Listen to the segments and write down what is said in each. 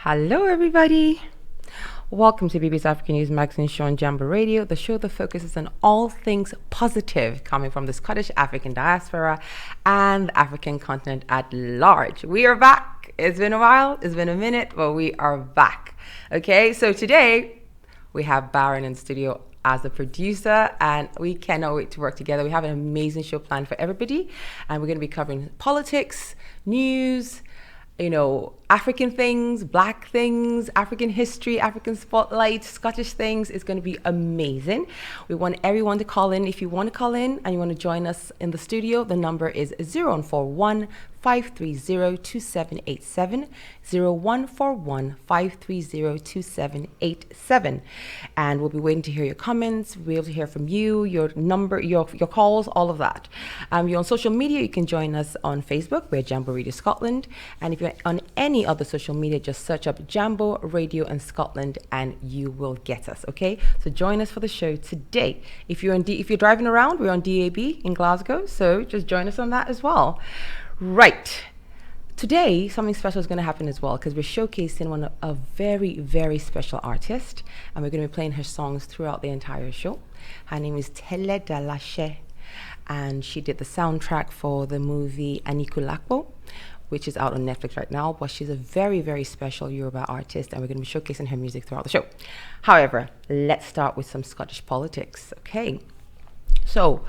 Hello, everybody. Welcome to BB's African News Magazine show on Jambo Radio, the show that focuses on all things positive coming from the Scottish African diaspora and the African continent at large. We are back. It's been a while, it's been a minute, but we are back. Okay, so today we have Baron in studio as the producer, and we cannot wait to work together. We have an amazing show planned for everybody, and we're going to be covering politics, news, African things, black things, African history, African spotlight, Scottish things. Is going to be amazing. We want everyone to call in. If you want to call in and you want to join us in the studio, the number is 0141 530 2787, 0141 530 2787. And we'll be waiting to hear your comments. We'll be able to hear from you, your number, your calls, all of that. You're on social media, you can join us on Facebook. We're Jambo Radio Scotland. And if you're on any other social media, just search up Jambo Radio in Scotland and you will get us, okay? So join us for the show today. If you're driving around, we're on DAB in Glasgow, so just join us on that as well. Right. Today, something special is going to happen as well because we're showcasing a very, very special artist, and we're going to be playing her songs throughout the entire show. Her name is Tele Dalashe, and she did the soundtrack for the movie Anikulakbo, which is out on Netflix right now, but she's a very, very special Yoruba artist, and we're going to be showcasing her music throughout the show. However, let's start with some Scottish politics, okay? So,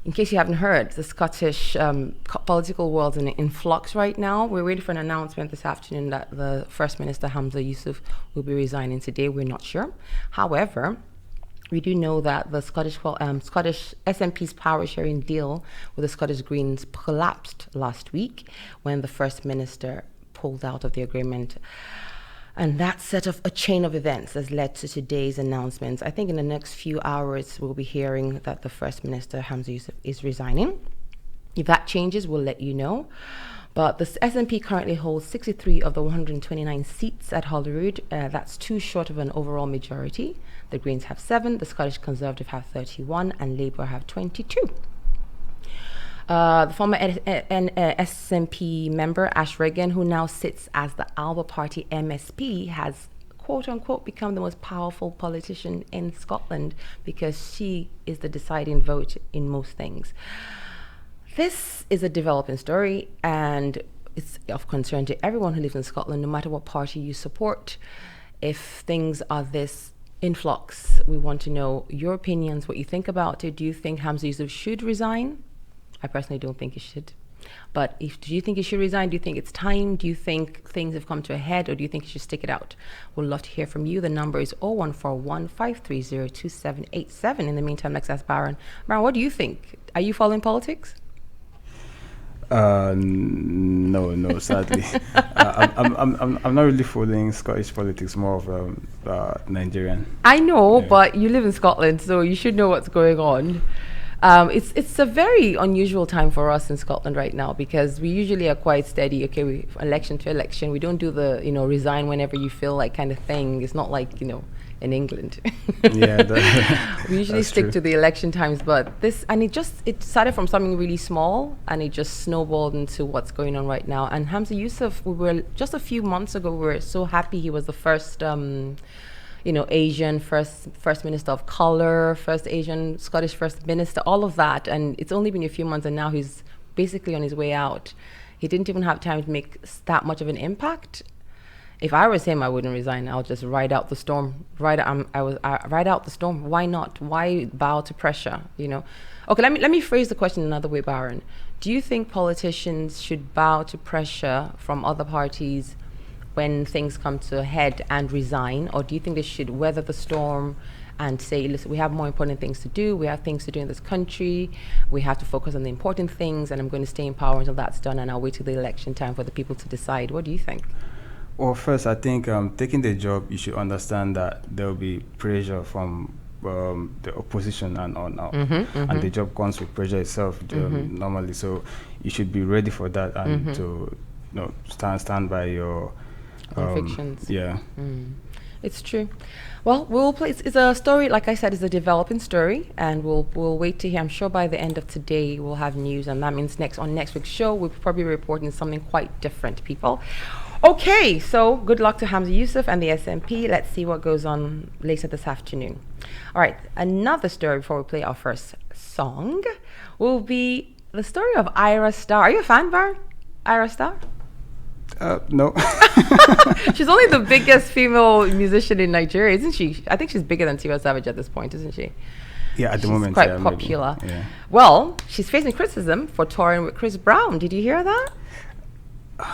in case you haven't heard, the Scottish political world is in flux right now. We're waiting for an announcement this afternoon that the First Minister, Hamza Yusuf, will be resigning today. We're not sure. However, we do know that the Scottish SNP's power sharing deal with the Scottish Greens collapsed last week when the First Minister pulled out of the agreement. And that set off a chain of events has led to today's announcements. I think in the next few hours, we'll be hearing that the First Minister, Hamza Yusuf, is resigning. If that changes, we'll let you know. But the SNP currently holds 63 of the 129 seats at Holyrood. That's too short of an overall majority. The Greens have 7, the Scottish Conservative have 31, and Labour have 22. The former SNP member, Ash Regan, who now sits as the Alba Party MSP, has quote-unquote become the most powerful politician in Scotland because she is the deciding vote in most things. This is a developing story, and it's of concern to everyone who lives in Scotland, no matter what party you support. If things are this in flux, we want to know your opinions, what you think about it. Do you think Hamza Yusuf should resign? I personally don't think he should. But do you think he should resign? Do you think it's time? Do you think things have come to a head, or do you think he should stick it out? We'd love to hear from you. The number is 0141 530 2787. In the meantime, let's ask Baron. Baron, what do you think? Are you following politics? No, sadly. I'm not really following Scottish politics, more of Nigerian. I know, yeah. But you live in Scotland, so you should know what's going on. It's a very unusual time for us in Scotland right now because we usually are quite steady. Okay, we election to election. We don't do the resign whenever you feel like kind of thing. It's not like in England. Yeah, we usually stick to the election times. But it started from something really small and it just snowballed into what's going on right now. And Hamza Yusuf, we were just a few months ago. We were so happy he was the first. Asian first minister of color, first Asian Scottish first minister, all of that. And it's only been a few months and now he's basically on his way out. He didn't even have time to make that much of an impact. If I was him, I wouldn't resign. I'll just ride out the storm. Ride out the storm. Why not? Why bow to pressure? Okay, let me phrase the question another way, Baron. Do you think politicians should bow to pressure from other parties when things come to a head and resign, or do you think they should weather the storm and say, listen, we have more important things to do, we have things to do in this country, we have to focus on the important things, and I'm going to stay in power until that's done, and I'll wait till the election time for the people to decide? What do you think? Well, first, I think taking the job, you should understand that there will be pressure from the opposition and on out. And the job comes with pressure itself normally, so you should be ready for that and to stand by your convictions. Yeah. It's true. Well, we'll play. It's a story, like I said, it's a developing story, and we'll wait to hear. I'm sure by the end of today we'll have news, and that means next week's show we'll probably be reporting something quite different, people. Okay, so good luck to Hamza Yusuf and the SNP. Let's see what goes on later this afternoon. All right, another story before we play our first song will be the story of Ira Star. Are you a fan, Bar? Ira Star? No. She's only the biggest female musician in Nigeria, isn't she? I think she's bigger than Tiwa Savage at this point, isn't she? Yeah, at the moment, quite popular. Yeah. Well, she's facing criticism for touring with Chris Brown. Did you hear that?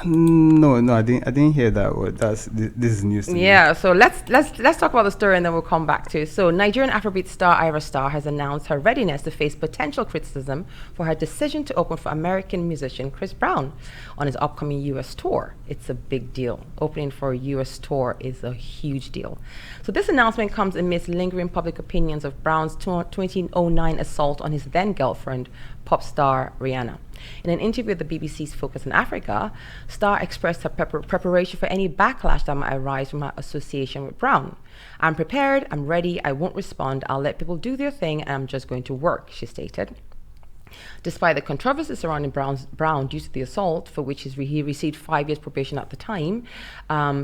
No, I didn't hear that word. This is news to me. Yeah, so let's talk about the story and then we'll come back to it. So Nigerian Afrobeat star Ira Star has announced her readiness to face potential criticism for her decision to open for American musician Chris Brown on his upcoming US tour. It's a big deal. Opening for a US tour is a huge deal. So this announcement comes amidst lingering public opinions of Brown's 2009 assault on his then girlfriend, pop star Rihanna. In an interview with the BBC's Focus on Africa, Star expressed her preparation for any backlash that might arise from her association with Brown. "I'm prepared, I'm ready, I won't respond, I'll let people do their thing, and I'm just going to work," she stated. Despite the controversy surrounding Brown due to the assault, for which he received 5 years probation at the time,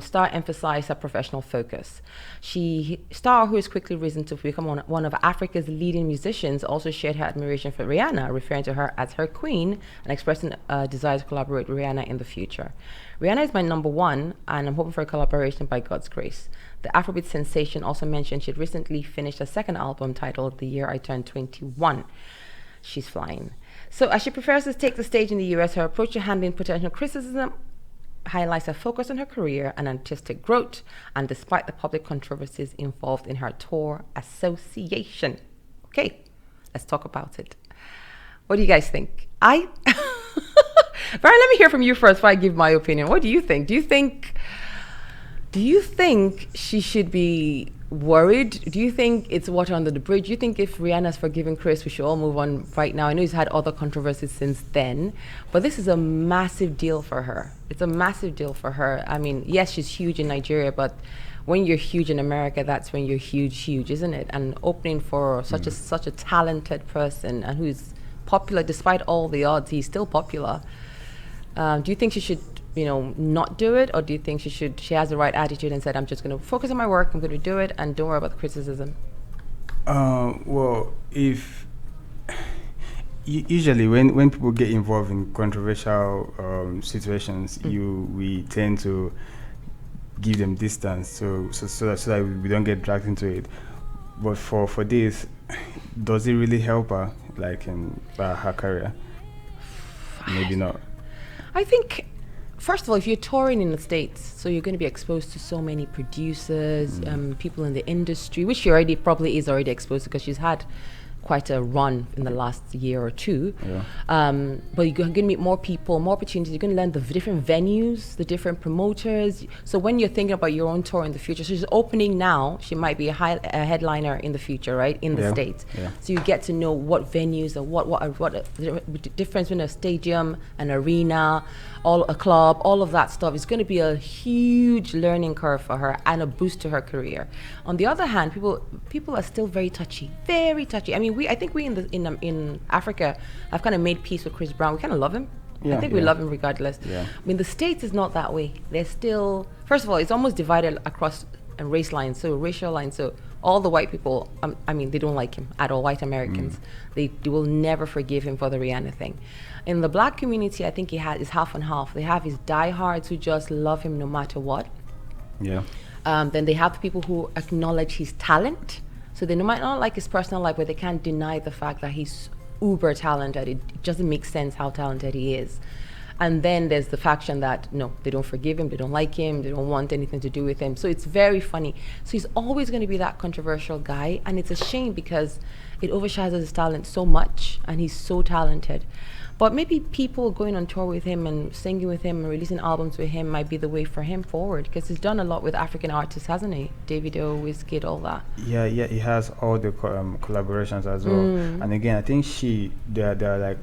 Star emphasized her professional focus. Star, who has quickly risen to become one of Africa's leading musicians, also shared her admiration for Rihanna, referring to her as her queen and expressing a desire to collaborate with Rihanna in the future. "Rihanna is my number one, and I'm hoping for a collaboration by God's grace." The Afrobeat sensation also mentioned she'd recently finished a second album titled "The Year I Turned 21. She's flying. So as she prepares to take the stage in the US, her approach to handling potential criticism highlights her focus on her career and artistic growth, and despite the public controversies involved in her tour association. Okay, let's talk about it. What do you guys think? Brian, let me hear from you first before I give my opinion. What do you think? Do you think she should be worried? Do you think it's water under the bridge? Do you think if Rihanna's forgiven Chris, we should all move on right now? I know he's had other controversies since then, but this is a massive deal for her. It's a massive deal for her. I mean, yes, she's huge in Nigeria, but when you're huge in America, that's when you're huge, isn't it? And opening for such a talented person and who's popular despite all the odds, he's still popular. Do you think she should not do it, or do you think she has the right attitude and said, "I'm just going to focus on my work, I'm going to do it, and don't worry about the criticism"? Well, if usually when people get involved in controversial situations, we tend to give them distance, so that we don't get dragged into it. But for this, does it really help her, like in her career? Maybe not. I think, first of all, if you're touring in the States, so you're going to be exposed to so many producers, people in the industry, which she probably is already exposed to because she's had quite a run in the last year or two. Yeah. But you're going to meet more people, more opportunities. You're going to learn the different venues, the different promoters. So when you're thinking about your own tour in the future, so she's opening now, she might be a headliner in the future, right, in the States. Yeah. So you get to know what venues or what the difference between a stadium, an arena, a club, all of that stuff. It's going to be a huge learning curve for her and a boost to her career. On the other hand, people are still very touchy. I mean, I think we in Africa have kind of made peace with Chris Brown. We kind of love him. I think we love him regardless. Yeah. I mean, the States is not that way. They're still, first of all, it's almost divided across racial lines. So all the white people, they don't like him at all. White Americans, they will never forgive him for the Rihanna thing. In the black community, I think is half and half. They have his diehards who just love him no matter what. Yeah. Then they have the people who acknowledge his talent. So they might not like his personal life, but they can't deny the fact that he's uber talented. It doesn't make sense how talented he is. And then there's the faction that, no, they don't forgive him, they don't like him, they don't want anything to do with him. So it's very funny. So he's always going to be that controversial guy, and it's a shame because it overshadows his talent so much, and he's so talented. But maybe people going on tour with him and singing with him and releasing albums with him might be the way for him forward, because he's done a lot with African artists, hasn't he? Davido, Wizkid, all that. Yeah, he has all the collaborations as well. And again, I think there are like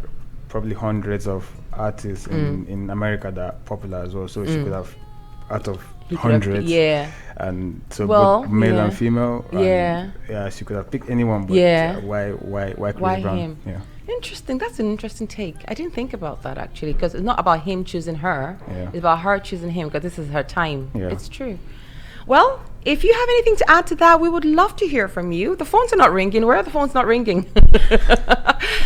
probably hundreds of artists in America that are popular as well. So she could have, out of hundreds, and so both male and female. She could have picked anyone, but why Chris Brown? Him? Interesting. That's an interesting take. I didn't think about that actually, because it's not about him choosing her. Yeah. It's about her choosing him, because this is her time. Yeah. It's true. Well, if you have anything to add to that, we would love to hear from you. The phones are not ringing. Where are the phones not ringing?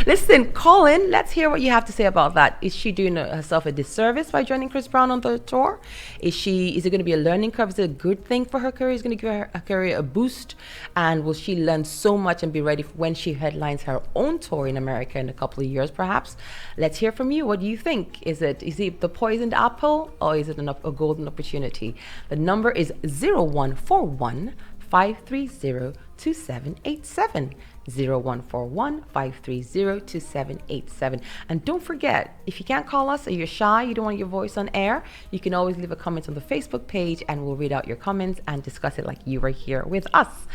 Listen, call in. Let's hear what you have to say about that. Is she doing herself a disservice by joining Chris Brown on the tour? Is it going to be a learning curve? Is it a good thing for her career? Is it going to give her career a boost? And will she learn so much and be ready for when she headlines her own tour in America in a couple of years, perhaps? Let's hear from you. What do you think? Is it the poisoned apple, or is it a golden opportunity? The number is 0141 530 2787. 0141 530 2787. And don't forget, if you can't call us or you're shy, you don't want your voice on air, you can always leave a comment on the Facebook page and we'll read out your comments and discuss it like you were here with us.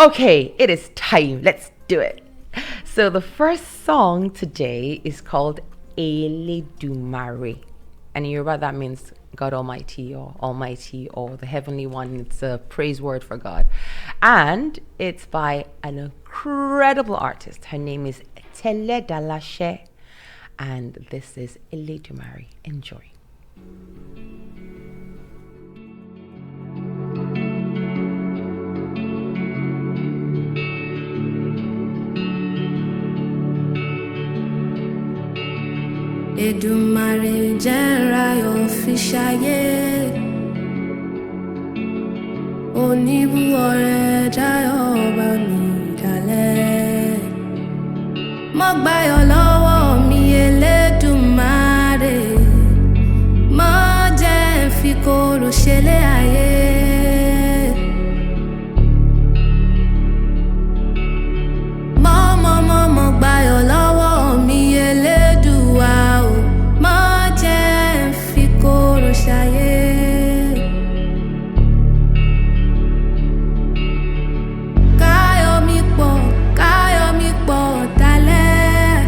Okay, it is time. Let's do it. So the first song today is called Eledumare. And in Yoruba, that means God Almighty, or Almighty, or the Heavenly One. It's a praise word for God. And it's by an incredible artist. Her name is Tele Dalashe. And this is Eledumare. Enjoy. Èdùmàrè jẹ́ n ráyọ̀ fi ṣayé, oníbú ọrẹ dáyọ̀ bá mi dalẹ̀. Mo gbáyọ̀ lọ́wọ́ mi Elédùmarè, mo jẹ́ n fi korò ṣẹlẹ̀ ayé. Mo gbáyọ̀ lọ́wọ́ mi Elédùà o, mo jẹ́ n fi korò ṣayé. Káyọ̀ mi pọ̀ dalẹ̀,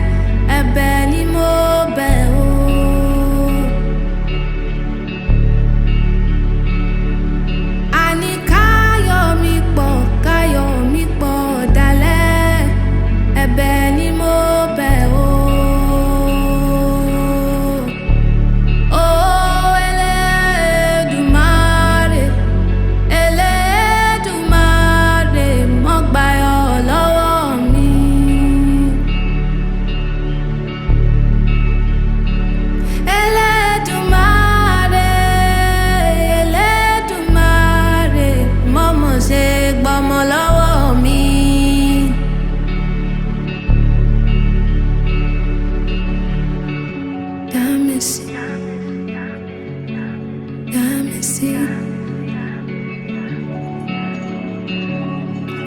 ẹ̀bẹ̀ ni mo bẹ̀ o. Àní káyọ̀ mi pọ̀ dalẹ̀, ẹ̀bẹ̀ ni mo bẹ̀ o. Elédùmarè, mo gbáyọ̀ lọ́wọ́ mi. Elédùmarè, mo mọ̀ ṣe gbọ́mọ lọ́wọ́ mi.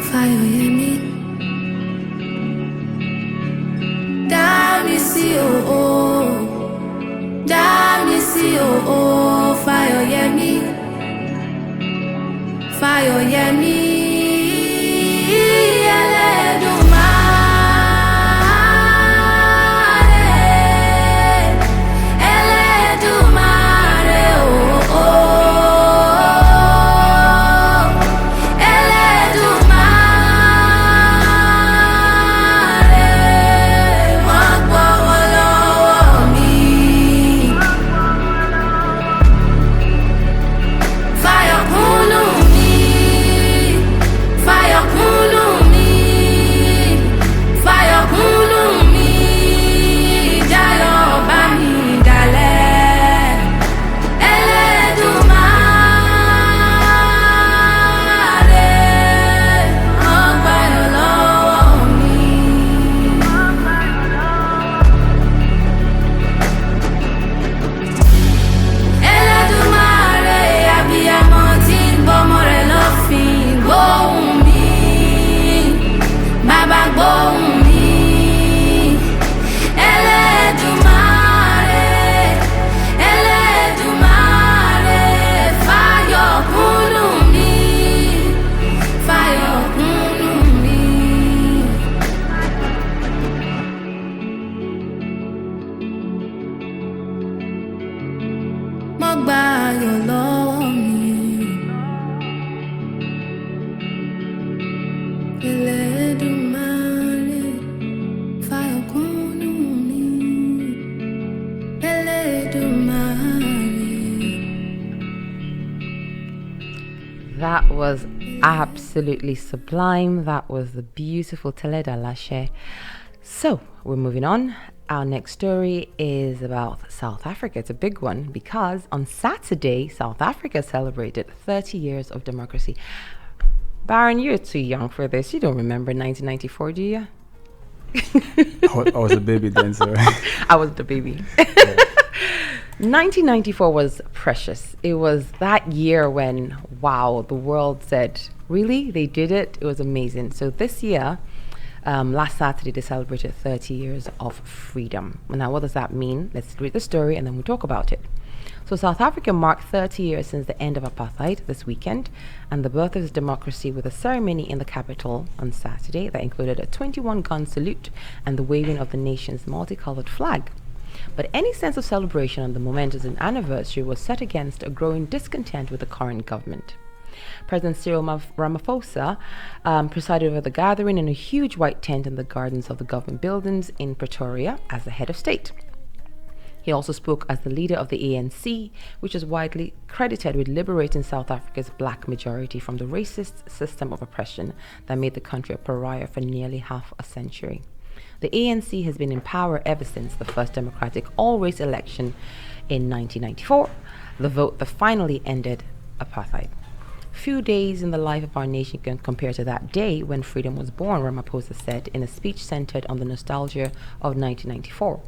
Fáyọ̀yẹmí, dámísí o, dámísí o, Fáyọ̀yẹmí, Fáyọ̀yẹmí, Elédùmarè, Elédùmarè o, Elédùmarè, mo gbọ́wọ́ lọ́wọ́ mi. Fáyọ̀kúnnù mi, That was absolutely sublime. That was the beautiful Teleda Lashe. So we're moving on. Our next story is about South Africa. It's a big one because on Saturday, South Africa celebrated 30 years of democracy. Baron, you're too young for this. You don't remember 1994, do you? I was a baby then, so. I wasn't a baby. 1994 was precious. It was that year when, wow, the world said, really? They did it? It was amazing. So this year, last Saturday, they celebrated 30 years of freedom. Now, what does that mean? Let's read the story and then we'll talk about it. So South Africa marked 30 years since the end of apartheid this weekend and the birth of its democracy with a ceremony in the capital on Saturday that included a 21-gun salute and the waving of the nation's multicolored flag. But any sense of celebration on the momentous anniversary was set against a growing discontent with the current government. President Cyril Ramaphosa presided over the gathering in a huge white tent in the gardens of the government buildings in Pretoria as the head of state. He also spoke as the leader of the ANC, which is widely credited with liberating South Africa's black majority from the racist system of oppression that made the country a pariah for nearly half a century. The ANC has been in power ever since the first democratic all-race election in 1994, the vote that finally ended apartheid. Few days in the life of our nation can compare to that day when freedom was born, Ramaphosa said in a speech centered on the nostalgia of 1994.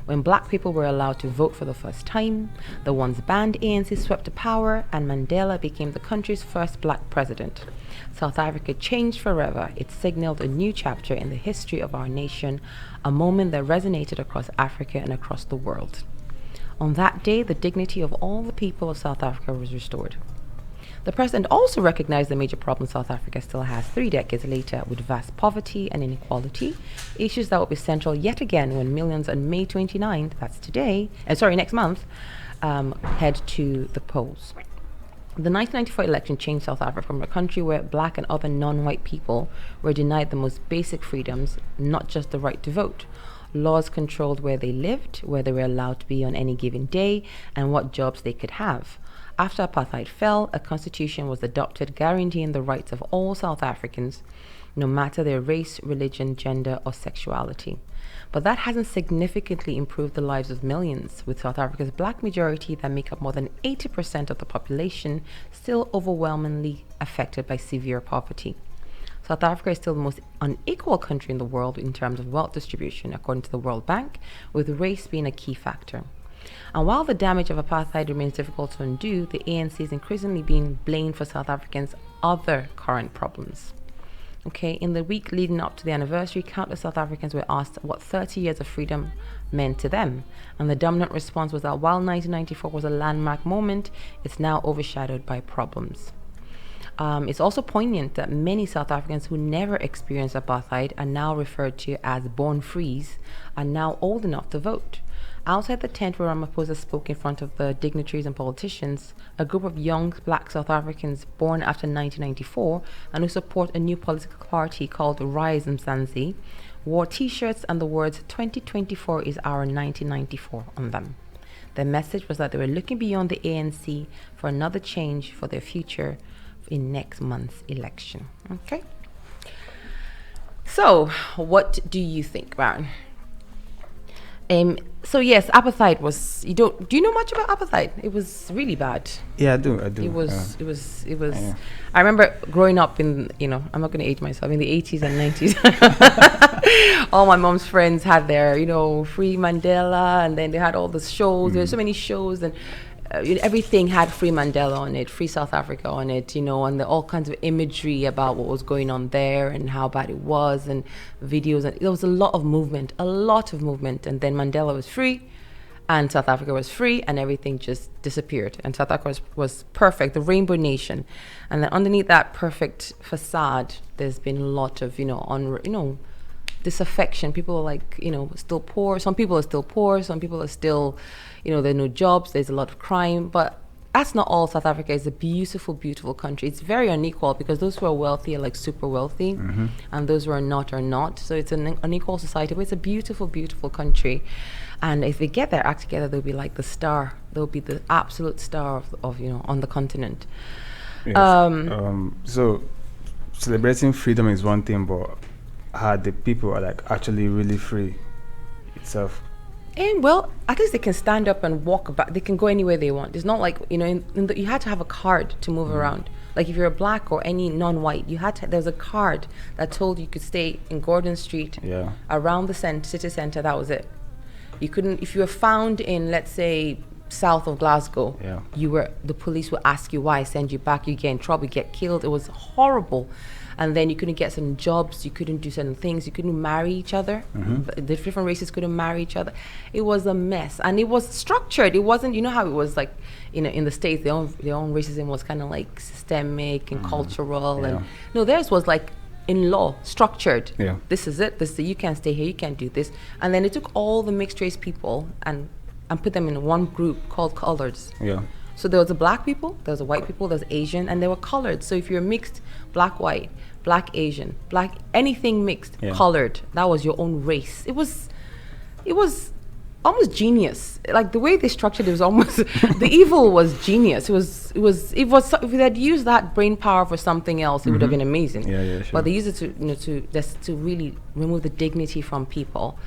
When black people were allowed to vote for the first time, the once banned ANC swept to power, and Mandela became the country's first black president. South Africa changed forever. It signaled a new chapter in the history of our nation, a moment that resonated across Africa and across the world. On that day, the dignity of all the people of South Africa was restored. The president also recognized the major problems South Africa still has 3 decades later with vast poverty and inequality, issues that will be central yet again when millions on May 29th, next month, head to the polls. The 1994 election changed South Africa from a country where black and other non-white people were denied the most basic freedoms, not just the right to vote. Laws controlled where they lived, where they were allowed to be on any given day, and what jobs they could have. After apartheid fell, a constitution was adopted guaranteeing the rights of all South Africans, no matter their race, religion, gender, or sexuality. But that hasn't significantly improved the lives of millions, with South Africa's black majority that make up more than 80% of the population still overwhelmingly affected by severe poverty. South Africa is still the most unequal country in the world in terms of wealth distribution, according to the World Bank, with race being a key factor. And while the damage of apartheid remains difficult to undo, the ANC is increasingly being blamed for South Africans' other current problems. Okay, in the week leading up to the anniversary, countless South Africans were asked what 30 years of freedom meant to them. And the dominant response was that while 1994 was a landmark moment, it's now overshadowed by problems. It's also poignant that many South Africans who never experienced apartheid are now referred to as born frees, are now old enough to vote. Outside the tent where Ramaphosa spoke in front of the dignitaries and politicians, a group of young black South Africans born after 1994 and who support a new political party called Rise Mzansi wore t-shirts and the words 2024 is our 1994 on them. Their message was that they were looking beyond the ANC for another change for their future in next month's election. Okay. So, what do you think, Baron? So yes, apartheid was. Do you know much about apartheid? It was really bad. Yeah, I do. It was. Yeah. I remember growing up in. I'm not going to age myself. In the 80s and 90s, all my mom's friends had their, Free Mandela, and then they had all the shows. There were so many shows, and everything had Free Mandela on it, Free South Africa on it, and all kinds of imagery about what was going on there and how bad it was, and videos. And there was a lot of movement. And then Mandela was free, and South Africa was free, and everything just disappeared. And South Africa was perfect, the rainbow nation. And then underneath that perfect facade, there's been a lot of, disaffection. People are still poor. Some people are still poor. Some people are still, there are no jobs. There's a lot of crime. But that's not all South Africa is. A beautiful, beautiful country. It's very unequal because those who are wealthy are super wealthy, and those who are not. So it's an unequal society, but it's a beautiful, beautiful country. And if they get their act together, they'll be like the star. They'll be the absolute star of on the continent. Yes. So celebrating freedom is one thing, but how the people are like actually really free itself. And well, at least they can stand up and walk about. They can go anywhere they want. It's not like, you know, you had to have a card to move around. Like if you're a black or any non-white, there was a card that told you could stay in Gordon Street, around the city center. That was it. You couldn't, if you were found in, let's say, south of Glasgow, the police would ask you why, send you back, you get in trouble, you get killed. It was horrible. And then you couldn't get certain jobs, you couldn't do certain things, you couldn't marry each other. The different races couldn't marry each other. It was a mess, and it was structured. It wasn't, you know how it was like, you know, in the States, their own racism was kind of like systemic and cultural, and no, theirs was like in law, structured. This is it. You can't stay here. You can't do this. And then they took all the mixed race people and put them in one group called coloreds. So there was the black people, there was the white people, there was Asian, and they were colored. So if you're mixed, black, white, black, Asian, black, anything mixed, colored, that was your own race. It was almost genius. Like the way they structured it was almost, the evil was genius. If they had used that brain power for something else, it would have been amazing. Sure. But they used it to really remove the dignity from people.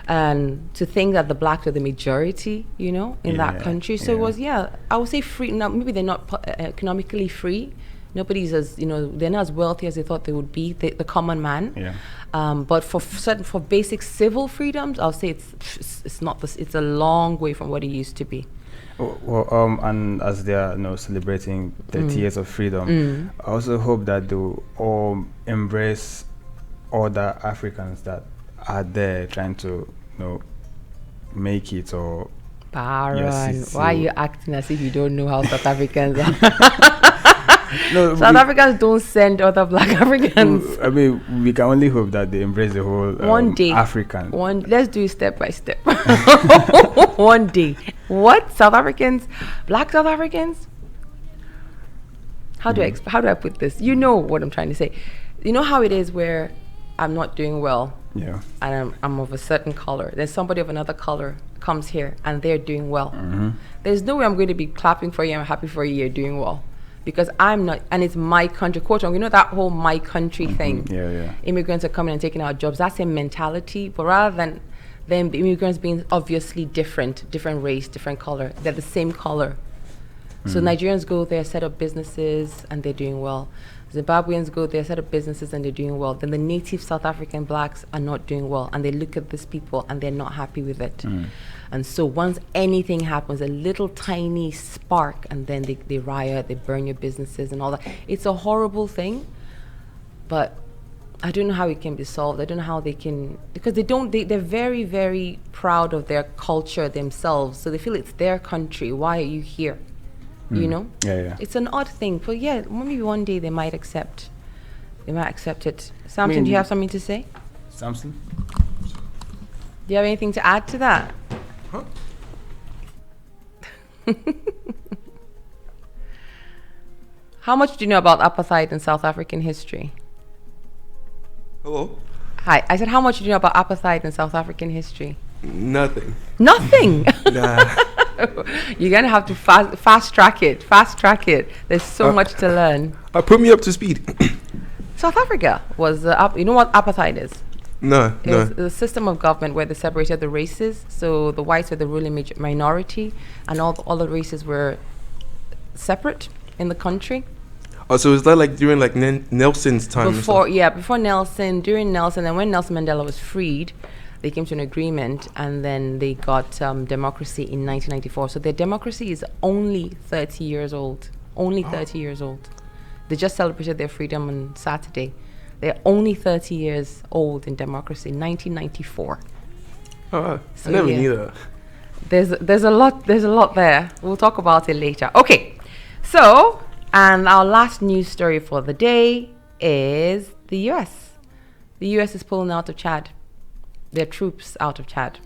And to think that the blacks are the majority, you know, in that country. So it was, I would say free. Now, maybe they're not economically free. Nobody's as, you know, they're not as wealthy as they thought they would be, the common man. But for basic civil freedoms, I'll say it's not this. It's a long way from what it used to be. Well, and as they are, you know, celebrating 30 years of freedom, I also hope that they will all embrace other Africans that are there trying to, you know, make it. Or Baron, why are you acting as if you don't know how South Africans are? South Africans don't send other black Africans. I mean, we can only hope that they embrace the whole one day African. Let's do it step by step. One day. What? South Africans? Black South Africans? How do I put this? You know what I'm trying to say. You know how it is where I'm not doing well, and I'm of a certain color. Then somebody of another color comes here and they're doing well. There's no way I'm going to be clapping for you. I'm happy for you. You're doing well, because I'm not. And it's my country, quote unquote. You know that whole my country thing. Immigrants are coming and taking our jobs. That's a mentality. But rather than them, the immigrants being obviously different race, different color, they're the same color. So Nigerians go there, set up businesses, and they're doing well. Zimbabweans go there, set up businesses, and they're doing well. Then the native South African blacks are not doing well, and they look at these people and they're not happy with it. And so once anything happens, a little tiny spark, and then they riot, they burn your businesses and all that. It's a horrible thing, but I don't know how it can be solved. I don't know how they can, because they're very, very proud of their culture themselves. So they feel it's their country. Why are you here? You know? It's an odd thing, but maybe one day they might accept it. Samson, do you have something to say? Samson? Do you have anything to add to that? Huh? How much do you know about apartheid in South African history? Hello? Hi, I said how much do you know about apartheid in South African history? Nothing. Nothing? Nah. You're gonna have to fast track it. There's so much to learn. Put me up to speed. South Africa was you know what apartheid is? No. It was a system of government where they separated the races. So the whites were the ruling minority, and all the races were separate in the country. Oh, so is that like during like Nelson's time? Before Nelson, during Nelson, and when Nelson Mandela was freed, they came to an agreement, and then they got democracy in 1994. So their democracy is only 30 years old. Only 30 years old. They just celebrated their freedom on Saturday. They're only 30 years old in democracy, 1994. Oh, so I never knew that. There's a lot there. We'll talk about it later. Okay, so, and our last news story for the day is the US. The US is pulling out of Chad. Their troops out of Chad.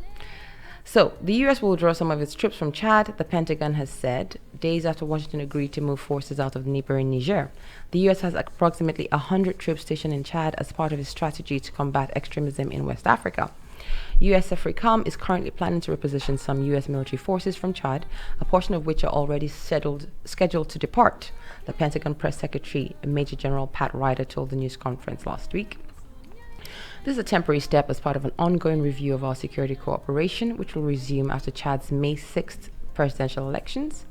So the US will withdraw some of its troops from Chad, the Pentagon has said, days after Washington agreed to move forces out of neighboring Niger. The US has approximately 100 troops stationed in Chad as part of its strategy to combat extremism in West Africa. US AFRICOM is currently planning to reposition some US military forces from Chad, a portion of which are already scheduled to depart, the Pentagon Press Secretary, Major General Pat Ryder, told the news conference last week. This is a temporary step as part of an ongoing review of our security cooperation, which will resume after Chad's May 6th presidential elections.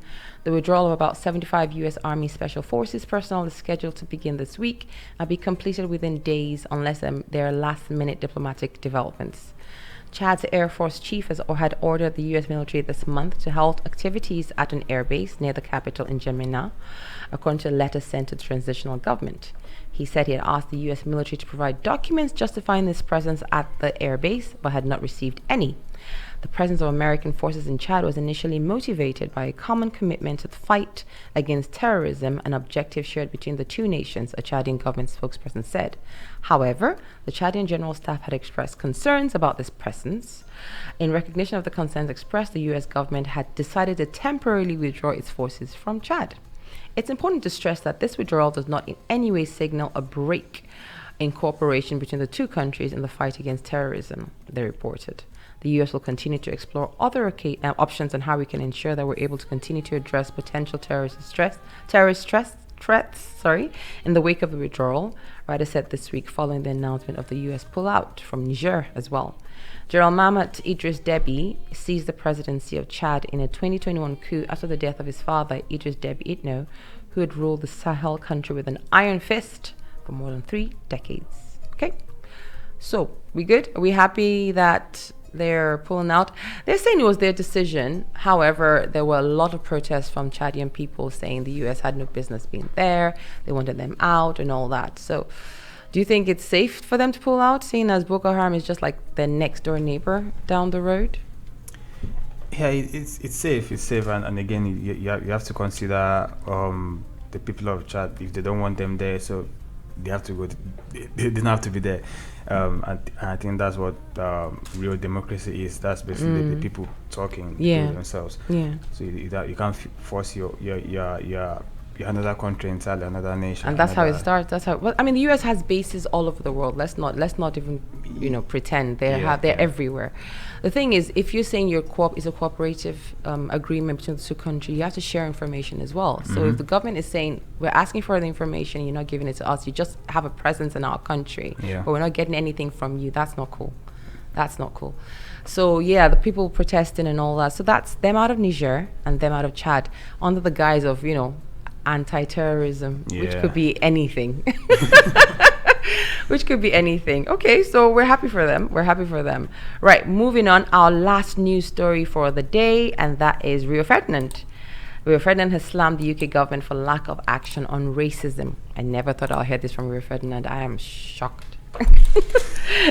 The withdrawal of about 75 U.S. Army Special Forces personnel is scheduled to begin this week and be completed within days unless there are last-minute diplomatic developments. Chad's Air Force chief had ordered the U.S. military this month to halt activities at an airbase near the capital in N'Djamena, according to a letter sent to the transitional government. He said he had asked the U.S. military to provide documents justifying his presence at the airbase, but had not received any. The presence of American forces in Chad was initially motivated by a common commitment to the fight against terrorism, an objective shared between the two nations, a Chadian government spokesperson said. However, the Chadian General Staff had expressed concerns about this presence. In recognition of the concerns expressed, the U.S. government had decided to temporarily withdraw its forces from Chad. It's important to stress that this withdrawal does not in any way signal a break in cooperation between the two countries in the fight against terrorism, they reported. The U.S. will continue to explore other options on how we can ensure that we're able to continue to address potential terrorist threats in the wake of the withdrawal, Ryder said this week following the announcement of the U.S. pullout from Niger as well. General Mahamat Idris Deby seized the presidency of Chad in a 2021 coup after the death of his father, Idris Deby Itno, who had ruled the Sahel country with an iron fist for more than 3 decades. Okay, so we good? Are we happy that they're pulling out? They're saying it was their decision. However, there were a lot of protests from Chadian people saying the U.S. had no business being there. They wanted them out and all that. So do you think it's safe for them to pull out, seeing as Boko Haram is just like their next door neighbor down the road? Yeah, it's safe. It's safe, and again, you have to consider the people of Chad. If they don't want them there, so they have to go. They don't have to be there. And I think that's what real democracy is. That's basically the people talking to themselves. Yeah. So you can't force your another country inside another nation. And that's how it starts. That's how. Well, I mean, the U.S. has bases all over the world. Let's not even pretend they're everywhere. The thing is, if you're saying your is a cooperative agreement between the two countries, you have to share information as well. So if the government is saying we're asking for the information, you're not giving it to us, you just have a presence in our country, but we're not getting anything from you, that's not cool. That's not cool. So the people protesting and all that. So that's them out of Niger and them out of Chad under the guise of anti-terrorism, which could be anything. Which could be anything. Okay, so we're happy for them. Right, moving on. Our last news story for the day, and that is Rio Ferdinand. Rio Ferdinand has slammed the UK government for lack of action on racism. I never thought I'll hear this from Rio Ferdinand. I am shocked.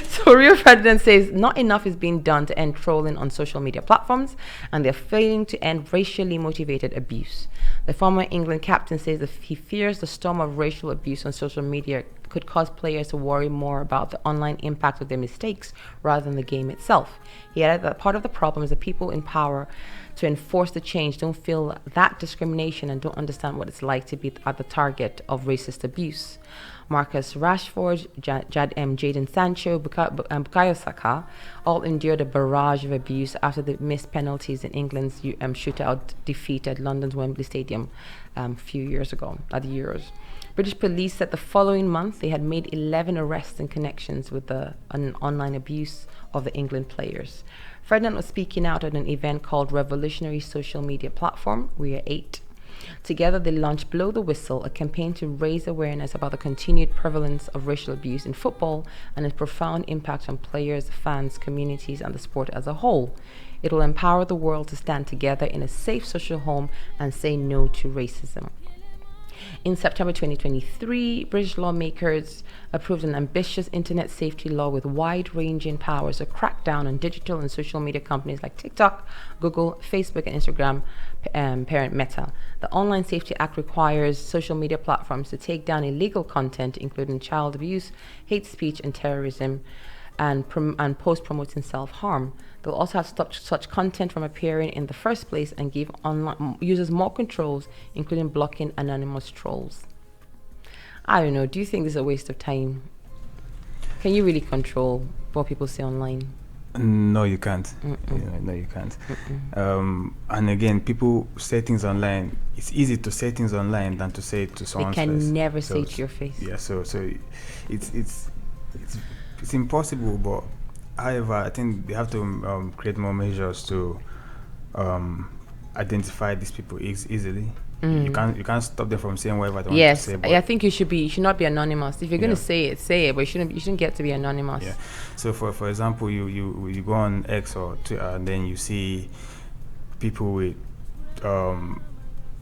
So Rio Ferdinand says not enough is being done to end trolling on social media platforms, and they're failing to end racially motivated abuse. The former England captain says that he fears the storm of racial abuse on social media could cause players to worry more about the online impact of their mistakes rather than the game itself. He added that part of the problem is that people in power to enforce the change don't feel that discrimination and don't understand what it's like to be at the target of racist abuse. Marcus Rashford, Jadon Sancho, and Bukayo Saka all endured a barrage of abuse after the missed penalties in England's shootout defeat at London's Wembley Stadium a few years ago at the Euros. British police said the following month they had made 11 arrests in connections with an online abuse of the England players. Ferdinand was speaking out at an event called Revolutionary Social Media Platform, We Are 8. Together, they launched Blow the Whistle, a campaign to raise awareness about the continued prevalence of racial abuse in football and its profound impact on players, fans, communities, and the sport as a whole. It will empower the world to stand together in a safe social home and say no to racism. In September 2023, British lawmakers approved an ambitious internet safety law with wide-ranging powers to crack down on digital and social media companies like TikTok, Google, Facebook, and Instagram parent Meta. The Online Safety Act requires social media platforms to take down illegal content, including child abuse, hate speech, and terrorism, and post promoting self-harm. They'll also have to stop such content from appearing in the first place and give online users more controls, including blocking anonymous trolls. I don't know. Do you think this is a waste of time? Can you really control what people say online? No, you can't. No, you can't. And again, people say things online. It's easy to say things online than to say it to someone's face. They can never say it to your face. Yeah, so it's impossible. But however, I think they have to create more measures to identify these people easily. You can't stop them from saying whatever they want to say. Yes, I think you should not be anonymous. If you're going to say it, but you shouldn't get to be anonymous. Yeah. So for example, you go on X or Twitter, and then you see people with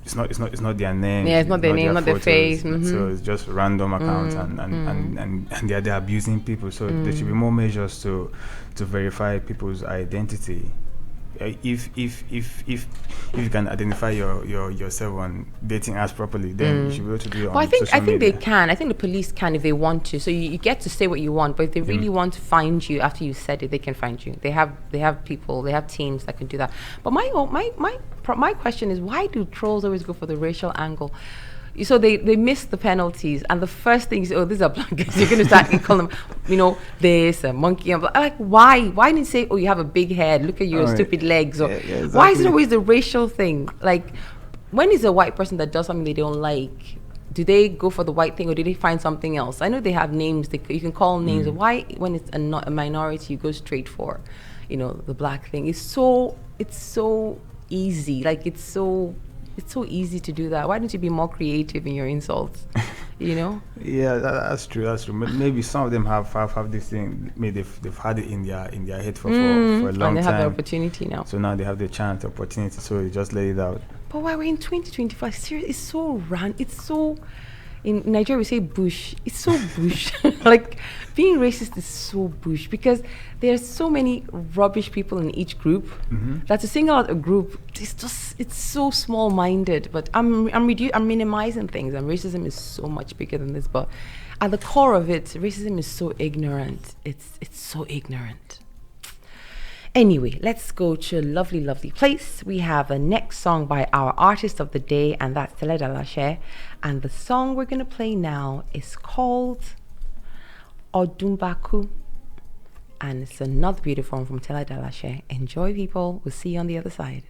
it's not their name. Yeah, it's not their name, not their face. So it's just random accounts, and they're abusing people. So there should be more measures to verify people's identity. If you can identify yourself on dating apps properly, then you should be able to do it on social media. I think they can. I think the police can if they want to. So you get to say what you want, but if they really want to find you after you said it, they can find you. They have people, they have teams that can do that. But my question is, why do trolls always go for the racial angle? So they miss the penalties, and the first thing is, these are black guys. You're going to start calling them, this a monkey. I'm like, why? Why didn't you say, you have a big head? Look at your stupid legs. Or exactly. Why is it always the racial thing? Like, when is a white person that does something they don't like? Do they go for the white thing, or do they find something else? I know they have names. You can call names. Why, when it's a minority, you go straight for, the black thing? It's so easy. Like it's so easy to do that. Why don't you be more creative in your insults? Yeah, that's true. Maybe some of them have this thing. Maybe they've had it in their head for a long time. And they have the opportunity now. So now they have the chance, the opportunity. So you just let it out. But why we're in 2025? Seriously, it's so It's so. In Nigeria, we say bush. It's so bush. Like, being racist is so bush because there's so many rubbish people in each group that to single out a group, it's so small-minded. But I'm minimizing things, and racism is so much bigger than this. But at the core of it, racism is so ignorant. It's so ignorant. Anyway, let's go to a lovely, lovely place. We have the next song by our artist of the day, and that's Tele Dalashe. And the song we're going to play now is called Odumbaku. And it's another beautiful one from Tele Dalashe. Enjoy, people. We'll see you on the other side.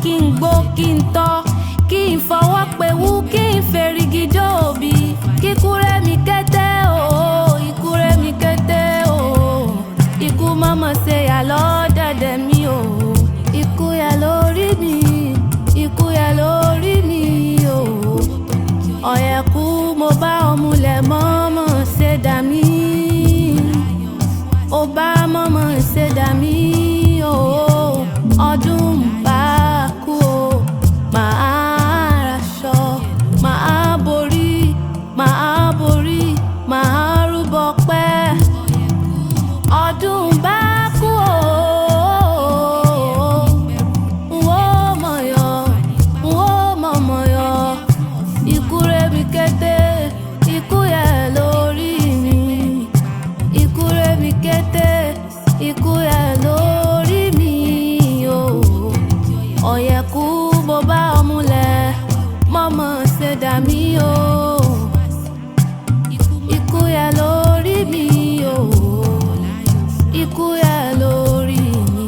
Kí n gbó kí n tọ́ kí n fọwọ́ pe wú bá ọmúlẹ̀ mọ́mọ́ ṣe dà mí. Ó bá mọ́mọ́ ṣe dà mí. Ọdún bá kú o. Màá raṣọ, màá borí, màá rúbọ pẹ́. Ọdún bá kú o. Nwó mọ̀yọ́, nwó mọ̀mọ̀yọ́. Ikú rẹ̀ mi kété, ikú yẹ lórí mi. Ikú rẹ̀ mi kété, ikú yẹ lórí mi. Ọ̀yẹ̀kú bó bá ọmúlẹ̀ mọ́mọ́ ṣe dà mí o. Ikú yẹ lórí mi o. Ikú yẹ lórí mi.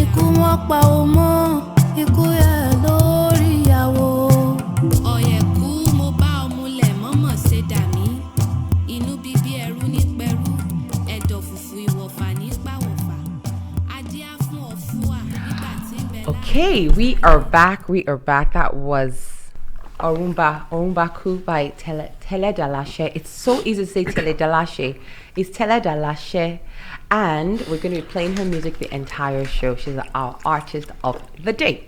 Ikú wọ́n pa o mọ́. Ikú yẹ lórí ìyàwó. Ọ̀yẹ̀kú mo bá ọmúlẹ̀ mọ́mọ́ ṣe dà mí. Inú bíbí ẹrú ní pẹ̀rú. Ẹ̀dọ̀ fùfù ìwọ̀fà ní pàwọ̀fà. Adíá fún ọ̀fúà nígbà tí ń bẹ. Okay, we are back. That was Orumbaku by Tele Dalashe. It's so easy to say Tele Dalashe. It's Tele Dalashe, and we're going to be playing her music the entire show. She's our artist of the day.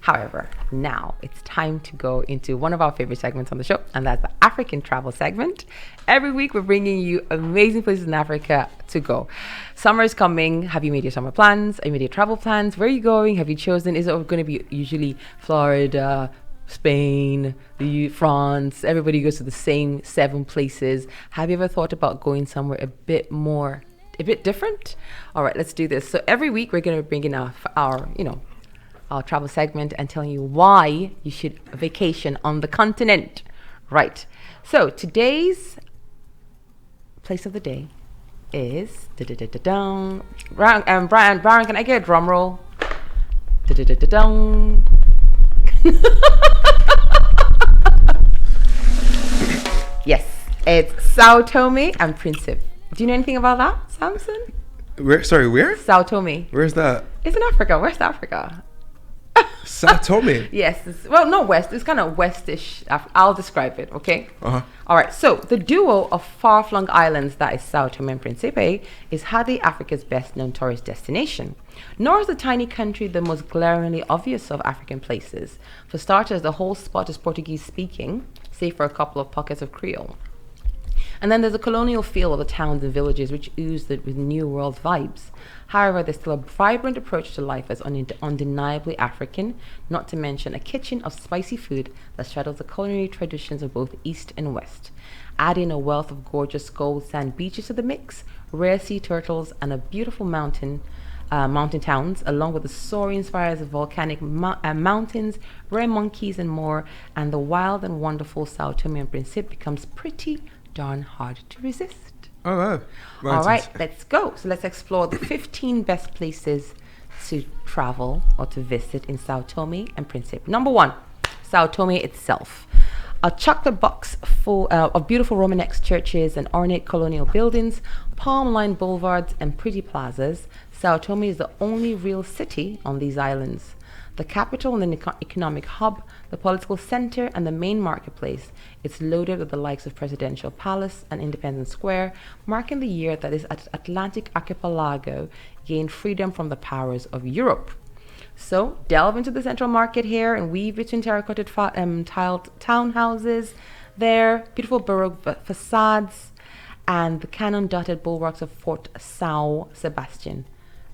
However, now it's time to go into one of our favorite segments on the show, and that's the African travel segment. Every week, we're bringing you amazing places in Africa to go. Summer is coming. Have you made your summer plans? Have you made your travel plans? Where are you going? Have you chosen? Is it going to be usually Florida, Spain, France? Everybody goes to the same 7 places. Have you ever thought about going somewhere a bit different? All right, let's do this. So every week, we're going to bring in our travel segment and telling you why you should vacation on the continent. Right. So today's place of the day is Brian, can I get a drum roll? Yes, it's Sao Tome and Principe. Do you know anything about that, Samson? Where? Sorry, where? Sao Tome. Where's that? It's in Africa. West Africa. Sao Tome. Yes. Not west. It's kind of westish. I'll describe it, okay? Uh-huh. All right. So the duo of far-flung islands that is Sao Tome and Principe is hardly Africa's best-known tourist destination. Nor is the tiny country the most glaringly obvious of African places. For starters, the whole spot is Portuguese-speaking, save for a couple of pockets of Creole. And then there's a colonial feel of the towns and villages which ooze with New World vibes. However, there's still a vibrant approach to life as undeniably African, not to mention a kitchen of spicy food that straddles the culinary traditions of both East and West. Add in a wealth of gorgeous gold sand beaches to the mix, rare sea turtles, and a beautiful mountain towns, along with the soaring spires of volcanic mountains, rare monkeys, and more, and the wild and wonderful Sao Tome and Principe becomes pretty darn hard to resist. Oh, wow. All right, let's go. So let's explore the 15 best places to travel or to visit in Sao Tome and Principe. Number 1, Sao Tome itself. A chocolate box full of beautiful Romanesque churches and ornate colonial buildings, palm-lined boulevards and pretty plazas, Sao Tome is the only real city on these islands. The capital and the economic hub, the political center, and the main marketplace. It's loaded with the likes of Presidential Palace and Independence Square, marking the year that this Atlantic archipelago gained freedom from the powers of Europe. So delve into the central market here and weave between terracotta tiled townhouses there, beautiful Baroque facades, and the cannon-dotted bulwarks of Fort Sao Sebastian.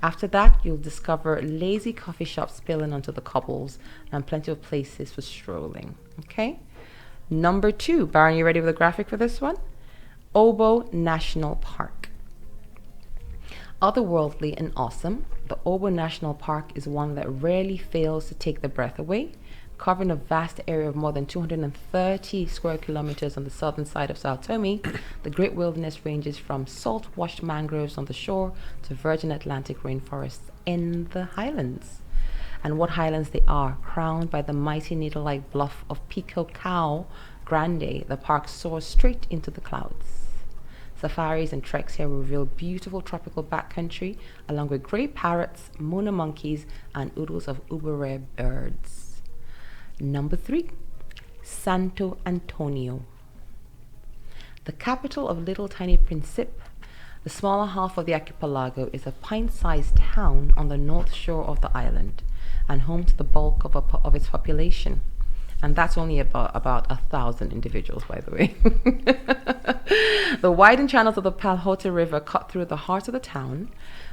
After that, you'll discover lazy coffee shops spilling onto the cobbles and plenty of places for strolling. Okay? Number 2. Baron, you ready with the graphic for this one? Obo National Park. Otherworldly and awesome, the Obo National Park is one that rarely fails to take the breath away. Covering a vast area of more than 230 square kilometers on the southern side of Sao Tome, the Great Wilderness ranges from salt-washed mangroves on the shore to virgin Atlantic rainforests in the highlands. And what highlands they are, crowned by the mighty needle-like bluff of Pico Cao Grande, the park soars straight into the clouds. Safaris and treks here reveal beautiful tropical backcountry, along with grey parrots, Mona monkeys, and oodles of uber-rare birds. Number 3, Santo Antonio. The capital of little tiny Principe, the smaller half of the archipelago, is a pint-sized town on the north shore of the island and home to the bulk of its population. And that's only about 1,000 individuals, by the way. The widened channels of the Palhote River cut through the heart of the town,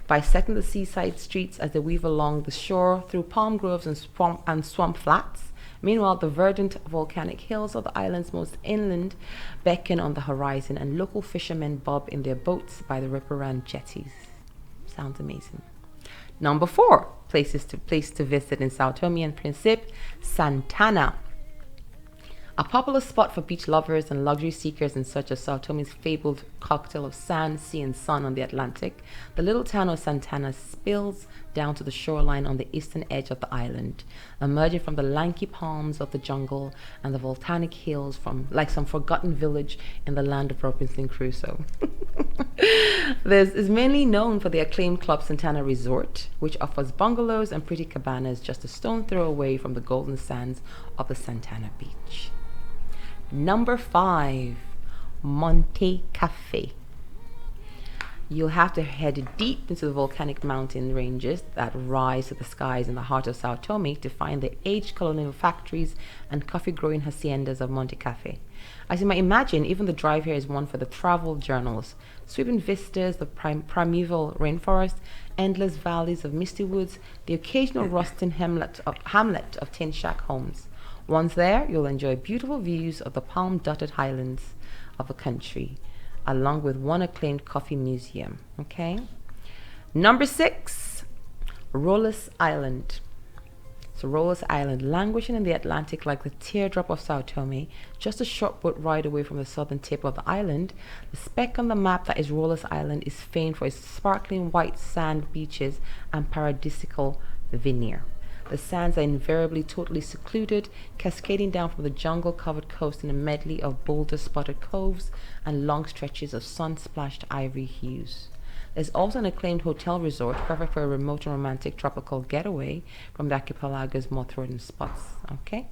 bisecting the seaside streets as they weave along the shore through palm groves and swamp flats. Meanwhile, the verdant volcanic hills of the island's most inland beckon on the horizon, and local fishermen bob in their boats by the riverine jetties. Sounds amazing. Number 4, place to visit in Sao Tome and Principe, Santana. A popular spot for beach lovers and luxury seekers in search of Sao Tome's fabled cocktail of sand, sea, and sun on the Atlantic, the little town of Santana spills down to the shoreline on the eastern edge of the island, emerging from the lanky palms of the jungle and the volcanic hills like some forgotten village in the land of Robinson Crusoe. This is mainly known for the acclaimed Club Santana Resort, which offers bungalows and pretty cabanas just a stone throw away from the golden sands of the Santana beach. Number 5, Monte Cafe. You'll have to head deep into the volcanic mountain ranges that rise to the skies in the heart of Sao Tome to find the aged colonial factories and coffee-growing haciendas of Monte Cafe. As you might imagine, even the drive here is one for the travel journals. Sweeping vistas of primeval rainforest, endless valleys of misty woods, the occasional rusting hamlet of tin shack homes. Once there, you'll enjoy beautiful views of the palm-dotted highlands of the country, along with one acclaimed coffee museum. Okay. Number 6, Rolas Island. So Rolas Island, languishing in the Atlantic like the teardrop of Sao Tome, just a short boat ride away from the southern tip of the island, the speck on the map that is Rolas Island is famed for its sparkling white sand beaches and paradisical veneer. The sands are invariably totally secluded, cascading down from the jungle-covered coast in a medley of boulder-spotted coves and long stretches of sun-splashed ivory hues. There's also an acclaimed hotel resort, perfect for a remote and romantic tropical getaway from the archipelago's more threatened spots. Okay.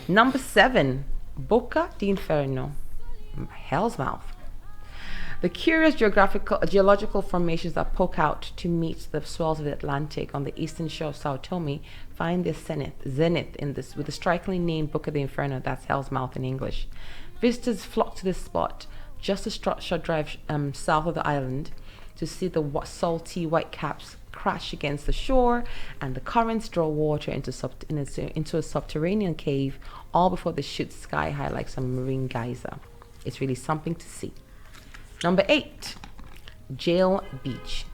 Number 7, Boca di Inferno, Hell's Mouth. The curious geological formations that poke out to meet the swells of the Atlantic on the eastern shore of Sao Tome find their zenith in this, with the strikingly named Boca di Inferno, that's Hell's Mouth in English. Visitors flock to this spot, just a short drive south of the island, to see the salty white caps crash against the shore, and the currents draw water into a subterranean cave, all before they shoot sky high like some marine geyser. It's really something to see. Number 8, Jail Beach.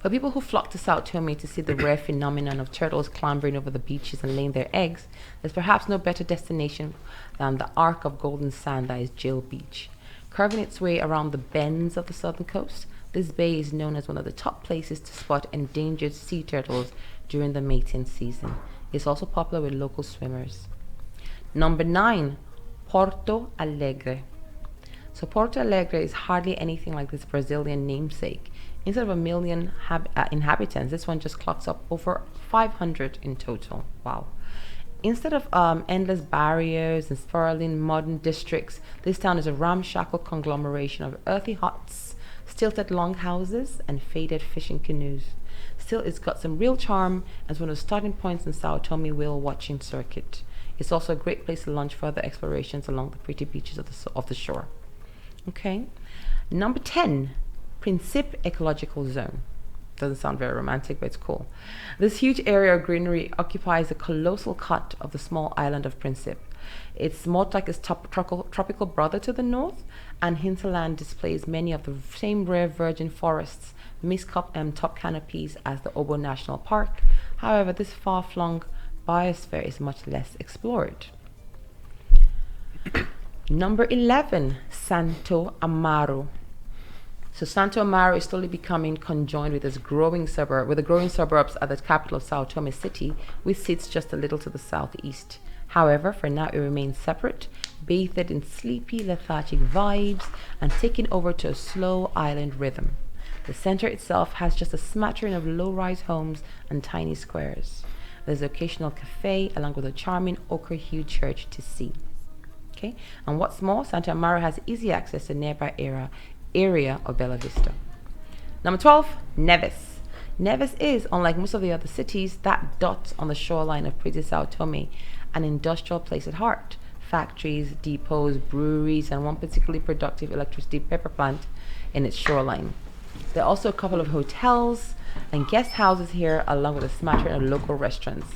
For people who flock to Sao Tome to see the rare phenomenon of turtles clambering over the beaches and laying their eggs, there's perhaps no better destination than the arc of golden sand that is Jail Beach. Curving its way around the bends of the southern coast, this bay is known as one of the top places to spot endangered sea turtles during the mating season. It's also popular with local swimmers. Number 9, Porto Alegre. So Porto Alegre is hardly anything like this Brazilian namesake. Instead of 1 million inhabitants, this one just clocks up over 500 in total. Wow. Instead of endless barriers and sprawling modern districts, this town is a ramshackle conglomeration of earthy huts, stilted longhouses, and faded fishing canoes. Still, it's got some real charm as one of the starting points in Sao Tome whale watching circuit. It's also a great place to launch further explorations along the pretty beaches of the shore. Okay. Number 10, Principe Ecological Zone. Doesn't sound very romantic, but it's cool. This huge area of greenery occupies a colossal cut of the small island of Principe. It's more like its tropical brother to the north, and hinterland displays many of the same rare virgin forests, mist-top canopies as the Obo National Park. However, this far-flung biosphere is much less explored. Number 11, Santo Amaro. So Santo Amaro is slowly becoming conjoined with the growing suburbs at the capital of Sao Tome City, which sits just a little to the southeast. However, for now it remains separate, bathed in sleepy, lethargic vibes and taken over to a slow island rhythm. The center itself has just a smattering of low-rise homes and tiny squares. There's an occasional cafe along with a charming ochre-hued church to see. Okay, and what's more, Santa Amaro has easy access to nearby area of Bella Vista. Number 12, Nevis. Nevis is, unlike most of the other cities, that dot on the shoreline of pretty Sao Tome, an industrial place at heart. Factories, depots, breweries, and one particularly productive electricity pepper plant in its shoreline. There are also a couple of hotels and guest houses here, along with a smattering of local restaurants.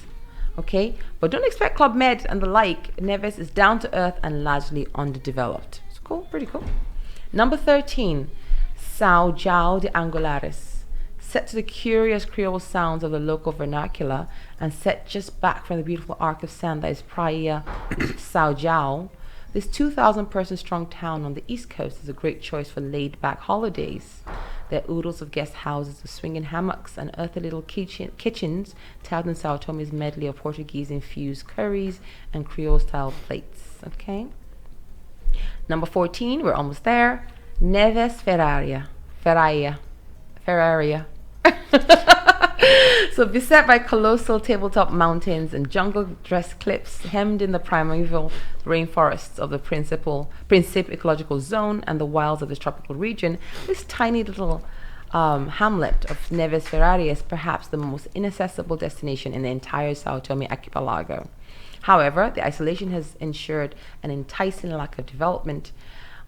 Okay, but don't expect Club Med and the like. Nevis is down to earth and largely underdeveloped. It's cool, pretty cool. Number 13, São João de Angulares. Set to the curious Creole sounds of the local vernacular and set just back from the beautiful arc of sand that is Praia São João, this 2,000 person strong town on the east coast is a great choice for laid back holidays. There are oodles of guest houses with swinging hammocks and earthy little kitchens touted in Sao Tome's medley of Portuguese-infused curries and Creole-style plates. Okay. Number 14, we're almost there. Neves Ferraria. So beset by colossal tabletop mountains and jungle-dressed cliffs hemmed in the primeval rainforests of the Principe ecological zone and the wilds of this tropical region, this tiny little hamlet of Neves Ferraria is perhaps the most inaccessible destination in the entire Sao Tome archipelago. However, the isolation has ensured an enticing lack of development,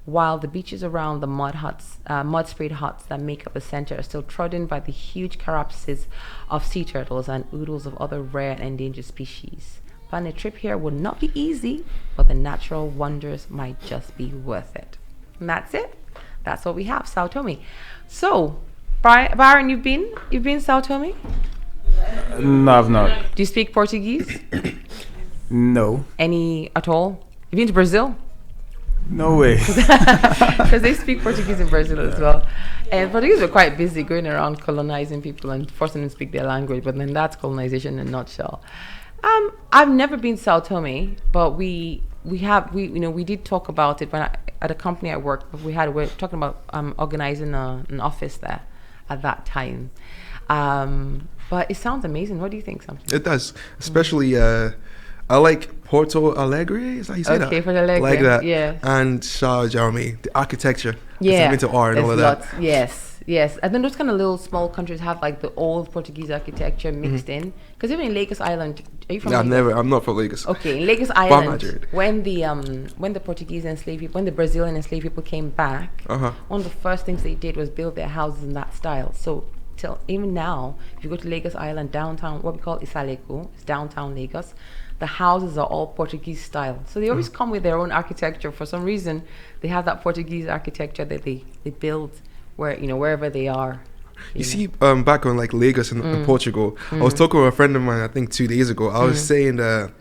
while the beaches around the mud-sprayed huts that make up the center are still trodden by the huge carapaces of sea turtles and oodles of other rare and endangered species. Planning a trip here would not be easy, but the natural wonders might just be worth it. And that's it. That's what we have, Sao Tome. So, Byron, you've been Sao Tome? No, I've not. Do you speak Portuguese? No. Any at all? You've been to Brazil? No way. Because they speak Portuguese in Brazil as well. And Portuguese were quite busy going around colonizing people and forcing them to speak their language, but then that's colonization in a nutshell. I've never been Sao Tome, but we did talk about it at a company I worked. We're talking about organizing an office there at that time. But it sounds amazing. What do you think, Sam? It does, especially I like Porto Alegre. Is that how you say that? Okay, Porto Alegre. Like that. Yeah. And Sao Jaume, the architecture. Yeah. I'm into art and all of that. Yes. And then those kind of little small countries have like the old Portuguese architecture mixed in. Because even in Lagos Island, are you from Lagos? I'm not from Lagos. Okay, in Lagos Island, when the Portuguese enslaved people, when the Brazilian enslaved people came back, one of the first things they did was build their houses in that style. So till even now, if you go to Lagos Island, downtown, what we call Isaleco, it's downtown Lagos, the houses are all Portuguese style. So they always come with their own architecture. For some reason, they have that Portuguese architecture that they build wherever they are. You see, back on like Lagos and Portugal, I was talking with a friend of mine, I think 2 days ago. I was saying, I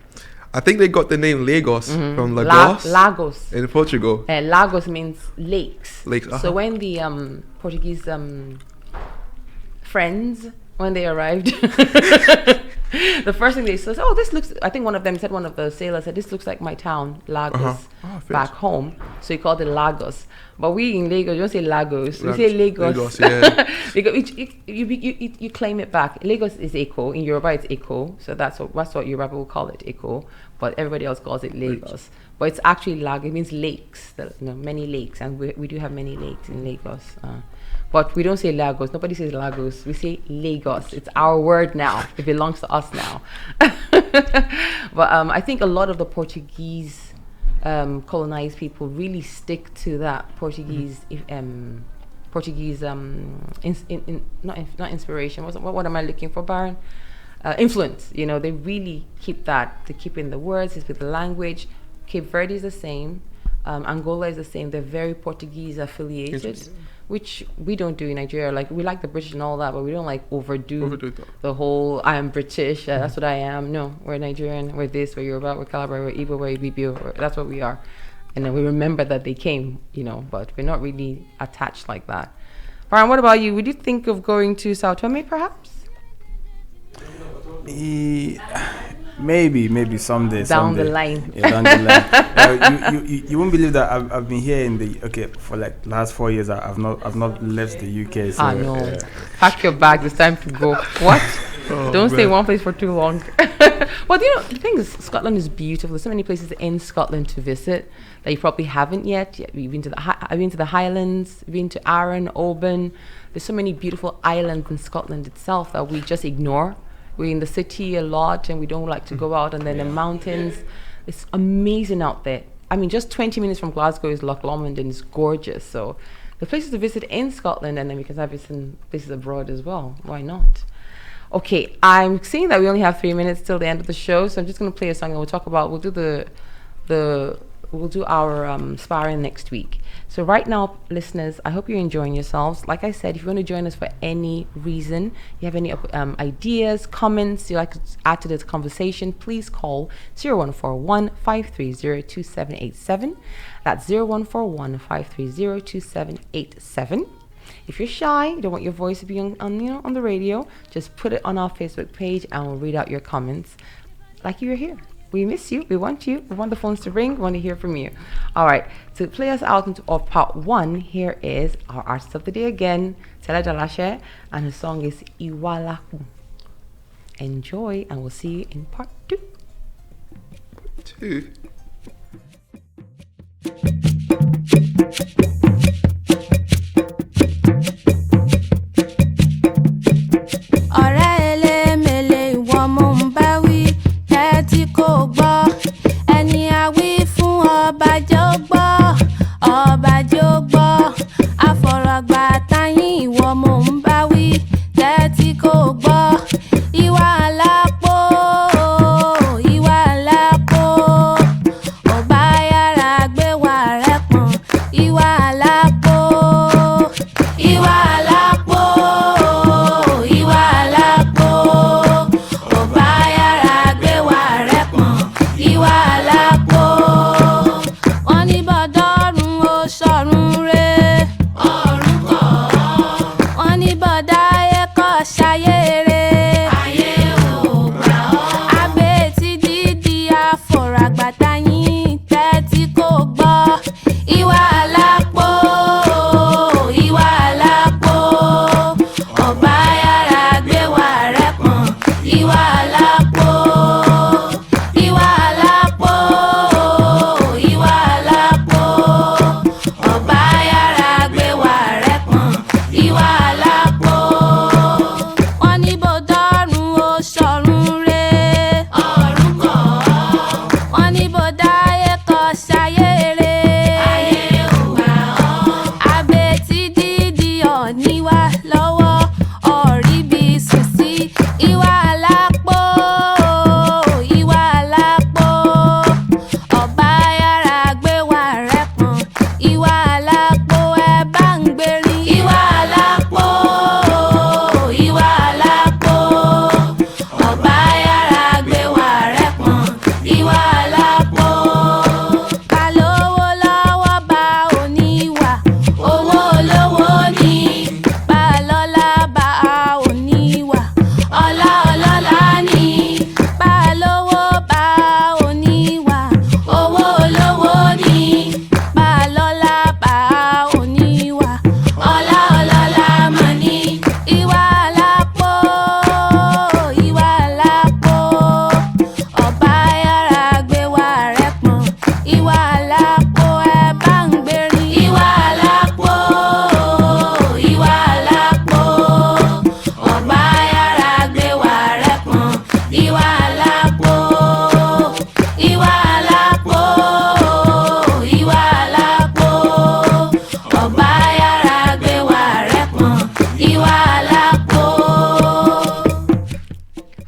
think they got the name Lagos from Lagos in Portugal. Lagos means lakes. So when the Portuguese friends, when they arrived, the first thing they said, this looks, I think one of the sailors said, this looks like my town, Lagos, back home. So he called it Lagos. But we in Lagos, we don't say Lagos, we say Lagos. Yeah. Because you claim it back. Lagos is Eko, in Yoruba it's Eko, so that's what Yoruba will call it, Eko, but everybody else calls it Lagos. But it's actually Lagos, it means lakes, many lakes, and we do have many lakes in Lagos. But we don't say Lagos. Nobody says Lagos. We say Lagos. It's our word now. It belongs to us now. But I think a lot of the Portuguese colonized people really stick to that Portuguese not inspiration. What am I looking for, Baron? Influence. They really keep that. They keep in the words. It's with the language. Cape Verde is the same. Angola is the same. They're very Portuguese affiliated, which we don't do in Nigeria. Like, we like the British and all that, but we don't like overdo the whole I am British, that's what I am. No, we're Nigerian, we're this, we're Yoruba, we're Calabar, we're Igbo, we're Ibibio, that's what we are. And then we remember that they came, but we're not really attached like that. Brian, what about you? Would you think of going to Sao Tome perhaps? Maybe someday. Down the line. Yeah, down the line. You won't believe that I've been here for like last 4 years. I've not left the UK. So, no. Pack your bag. It's time to go. What? Don't stay in man. one place for too long. Well, the thing is, Scotland is beautiful. There's so many places in Scotland to visit that you probably haven't yet. You've been to I've been to the Highlands, I've been to Arran, Oban. There's so many beautiful islands in Scotland itself that we just ignore. We're in the city a lot and we don't like to go out. And then the mountains, it's amazing out there. I mean, just 20 minutes from Glasgow is Loch Lomond and it's gorgeous. So the places to visit in Scotland, and then we can have places abroad as well. Why not? Okay, I'm seeing that we only have 3 minutes till the end of the show, so I'm just going to play a song and we'll do our sparring next week. So right now, listeners, I hope you're enjoying yourselves. Like I said, if you want to join us for any reason, you have any ideas, comments you'd like to add to this conversation, please call 0141-530-2787. That's 0141-530-2787. If you're shy, you don't want your voice to be on the radio, just put it on our Facebook page and we'll read out your comments like you're here. We miss you. We want you. We want the phones to ring. We want to hear from you. All right. To play us out of part 1, here is our artist of the day again, Tela Dalashe, and her song is Iwalaku. Enjoy, and we'll see you in part 2. 2.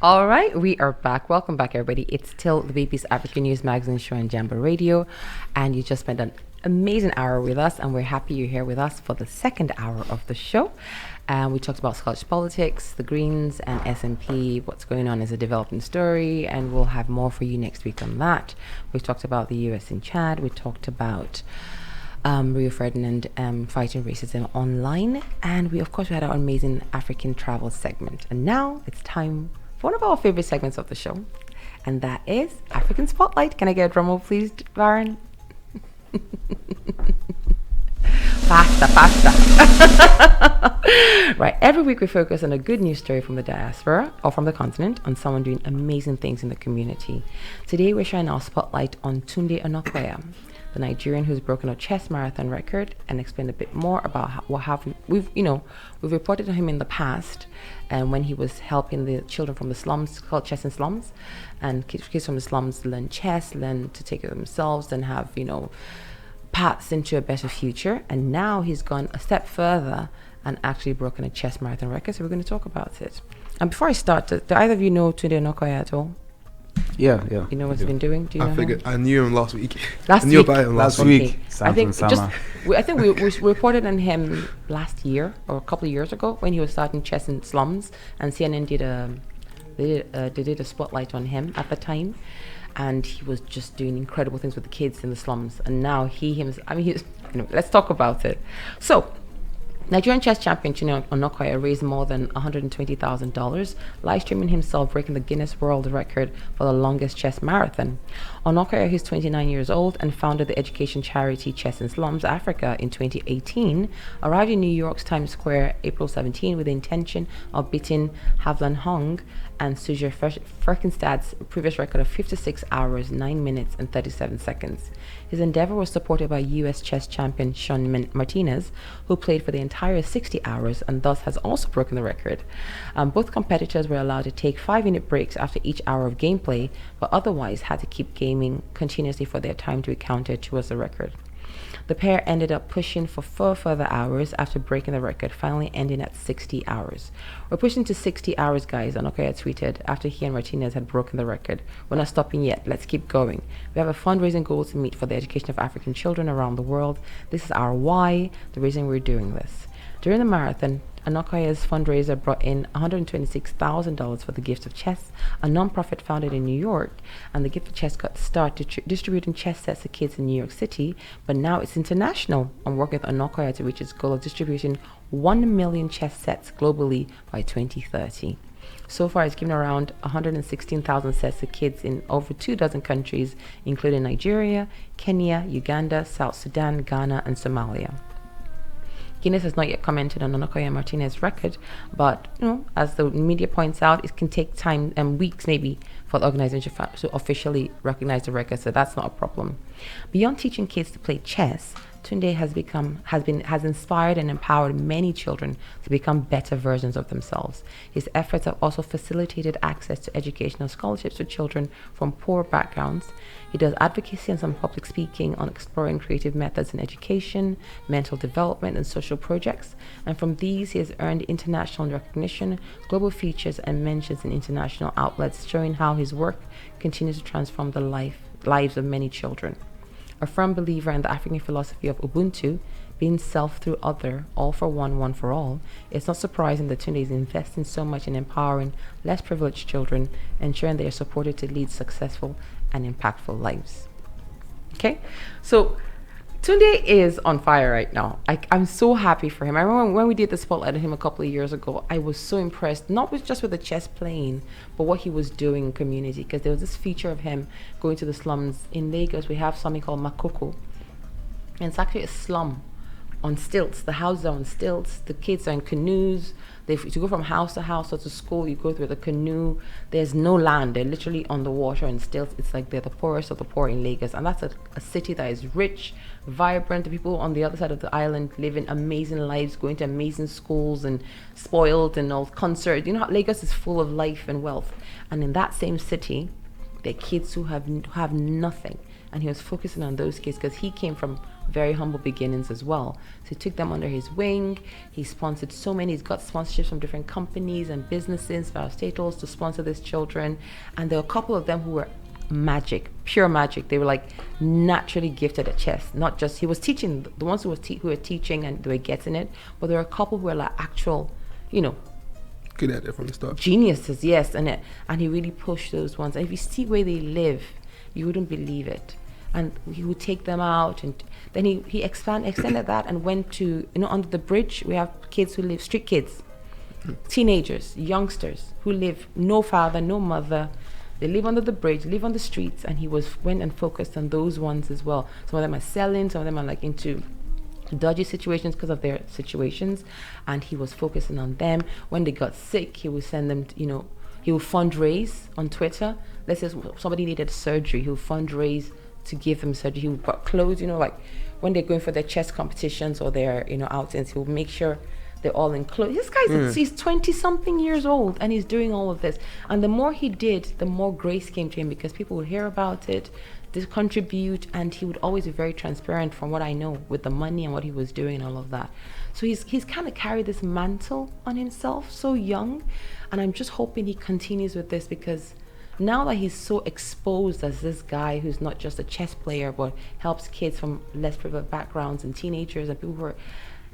All right, we are back. Welcome back, everybody. It's still the BB's African News Magazine show on Jambo Radio, and you just spent an amazing hour with us, and we're happy you're here with us for the second hour of the show. We talked about Scottish politics, the Greens, and SNP. What's going on is a developing story, and we'll have more for you next week on that. We've talked about the US and Chad. We talked about Rio Ferdinand fighting racism online, and we, of course, we had our amazing African travel segment. And now it's time for one of our favorite segments of the show, and that is African Spotlight. Can I get a drum roll, please, Baron? Faster. Right. Every week we focus on a good news story from the diaspora or from the continent on someone doing amazing things in the community. Today we're shining our spotlight on Tunde Onokoya, the Nigerian who's broken a chess marathon record, and explain a bit more about we've reported on him in the past, and when he was helping the children from the slums, called Chess in Slums, and kids from the slums learn chess, learn to take care of themselves, and have paths into a better future. And now he's gone a step further and actually broken a chess marathon record. So we're going to talk about it. And before I start, do either of you know Tunde Onokoya at all? Yeah. You know what he's been doing? Do you know him? I knew him last week. Last I knew week? about him last Last week. week. I think Sama. we reported on him last year or a couple of years ago when he was starting Chess in Slums, and CNN did a spotlight on him at the time, and he was just doing incredible things with the kids in the slums. And now let's talk about it. So, Nigerian chess champion Tunde Onokoya raised more than $120,000, live streaming himself breaking the Guinness World Record for the longest chess marathon. Onokoya, who's 29 years old and founded the education charity Chess in Slums Africa in 2018, arrived in New York's Times Square April 17 with the intention of beating Havlan Hong and Suja Ferkenstad's previous record of 56 hours, 9 minutes, and 37 seconds. His endeavor was supported by U.S. chess champion Sean Martinez, who played for the entire 60 hours and thus has also broken the record. Both competitors were allowed to take 5-minute breaks after each hour of gameplay, but otherwise had to keep gaming continuously for their time to be counted towards the record. The pair ended up pushing for 4 further hours after breaking the record, finally ending at 60 hours. "We're pushing to 60 hours, guys," Onokoya tweeted after he and Martinez had broken the record. "We're not stopping yet. Let's keep going. We have a fundraising goal to meet for the education of African children around the world. This is our why, the reason we're doing this." During the marathon, Onokoya's fundraiser brought in $126,000 for the Gift of Chess, a non-profit founded in New York. And the Gift of Chess got started distributing chess sets to kids in New York City, but now it's international and working with Onokoya to reach its goal of distributing 1 million chess sets globally by 2030. So far, it's given around 116,000 sets to kids in over 24 countries, including Nigeria, Kenya, Uganda, South Sudan, Ghana, and Somalia. Guinness has not yet commented on Onokoya and Martinez's record, but as the media points out, it can take time and weeks maybe for the organization to officially recognize the record, so that's not a problem. Beyond teaching kids to play chess, Tunde has inspired and empowered many children to become better versions of themselves. His efforts have also facilitated access to educational scholarships for children from poor backgrounds. He does advocacy and some public speaking on exploring creative methods in education, mental development, and social projects. And from these, he has earned international recognition, global features, and mentions in international outlets, showing how his work continues to transform the lives of many children. A firm believer in the African philosophy of Ubuntu, being self through other, all for one, one for all, it's not surprising that Tunde is investing so much in empowering less privileged children, ensuring they are supported to lead successful and impactful lives. Okay, so Tunde is on fire right now. I'm so happy for him. I remember when we did the spotlight on him a couple of years ago, I was so impressed, not just with the chess playing, but what he was doing in community, because there was this feature of him going to the slums. In Lagos, we have something called Makoko, and it's actually a slum on stilts. The houses are on stilts, the kids are in canoes. To go from house to house or to school, you go through the canoe. There's no land. They're literally on the water and stilts. It's like they're the poorest of the poor in Lagos. And that's a city that is rich, vibrant. The people on the other side of the island living amazing lives, going to amazing schools and spoiled and all concerts. You know how Lagos is full of life and wealth. And in that same city, there are kids who have nothing. And he was focusing on those kids because he came from very humble beginnings as well. So he took them under his wing. He sponsored so many. He's got sponsorships from different companies and businesses, parastatals, to sponsor these children. And there were a couple of them who were magic, pure magic. They were like naturally gifted at chess. Not just, he was teaching, the ones who were teaching and they were getting it, but there were a couple who were like actual, good at it from the start. Geniuses, yes. And he really pushed those ones. And if you see where they live, you wouldn't believe it. And he would take them out, and then he extended that and went to, under the bridge we have kids who live, street kids, teenagers, youngsters who live, no father, no mother. They live under the bridge, live on the streets, and he went and focused on those ones as well. Some of them are selling, some of them are like into dodgy situations because of their situations, and he was focusing on them. When they got sick, he would send them, he would fundraise on Twitter. Let's say somebody needed surgery, he would fundraise to give them surgery. He would buy clothes, like when they're going for their chess competitions or their, outings, he would make sure they're all in clothes. This guy's, he's 20 something years old and he's doing all of this. And the more he did, the more grace came to him because people would hear about it, to contribute, and he would always be very transparent from what I know with the money and what he was doing and all of that. So he's kind of carried this mantle on himself, so young, and I'm just hoping he continues with this because now that he's so exposed as this guy who's not just a chess player but helps kids from less privileged backgrounds and teenagers and people who are,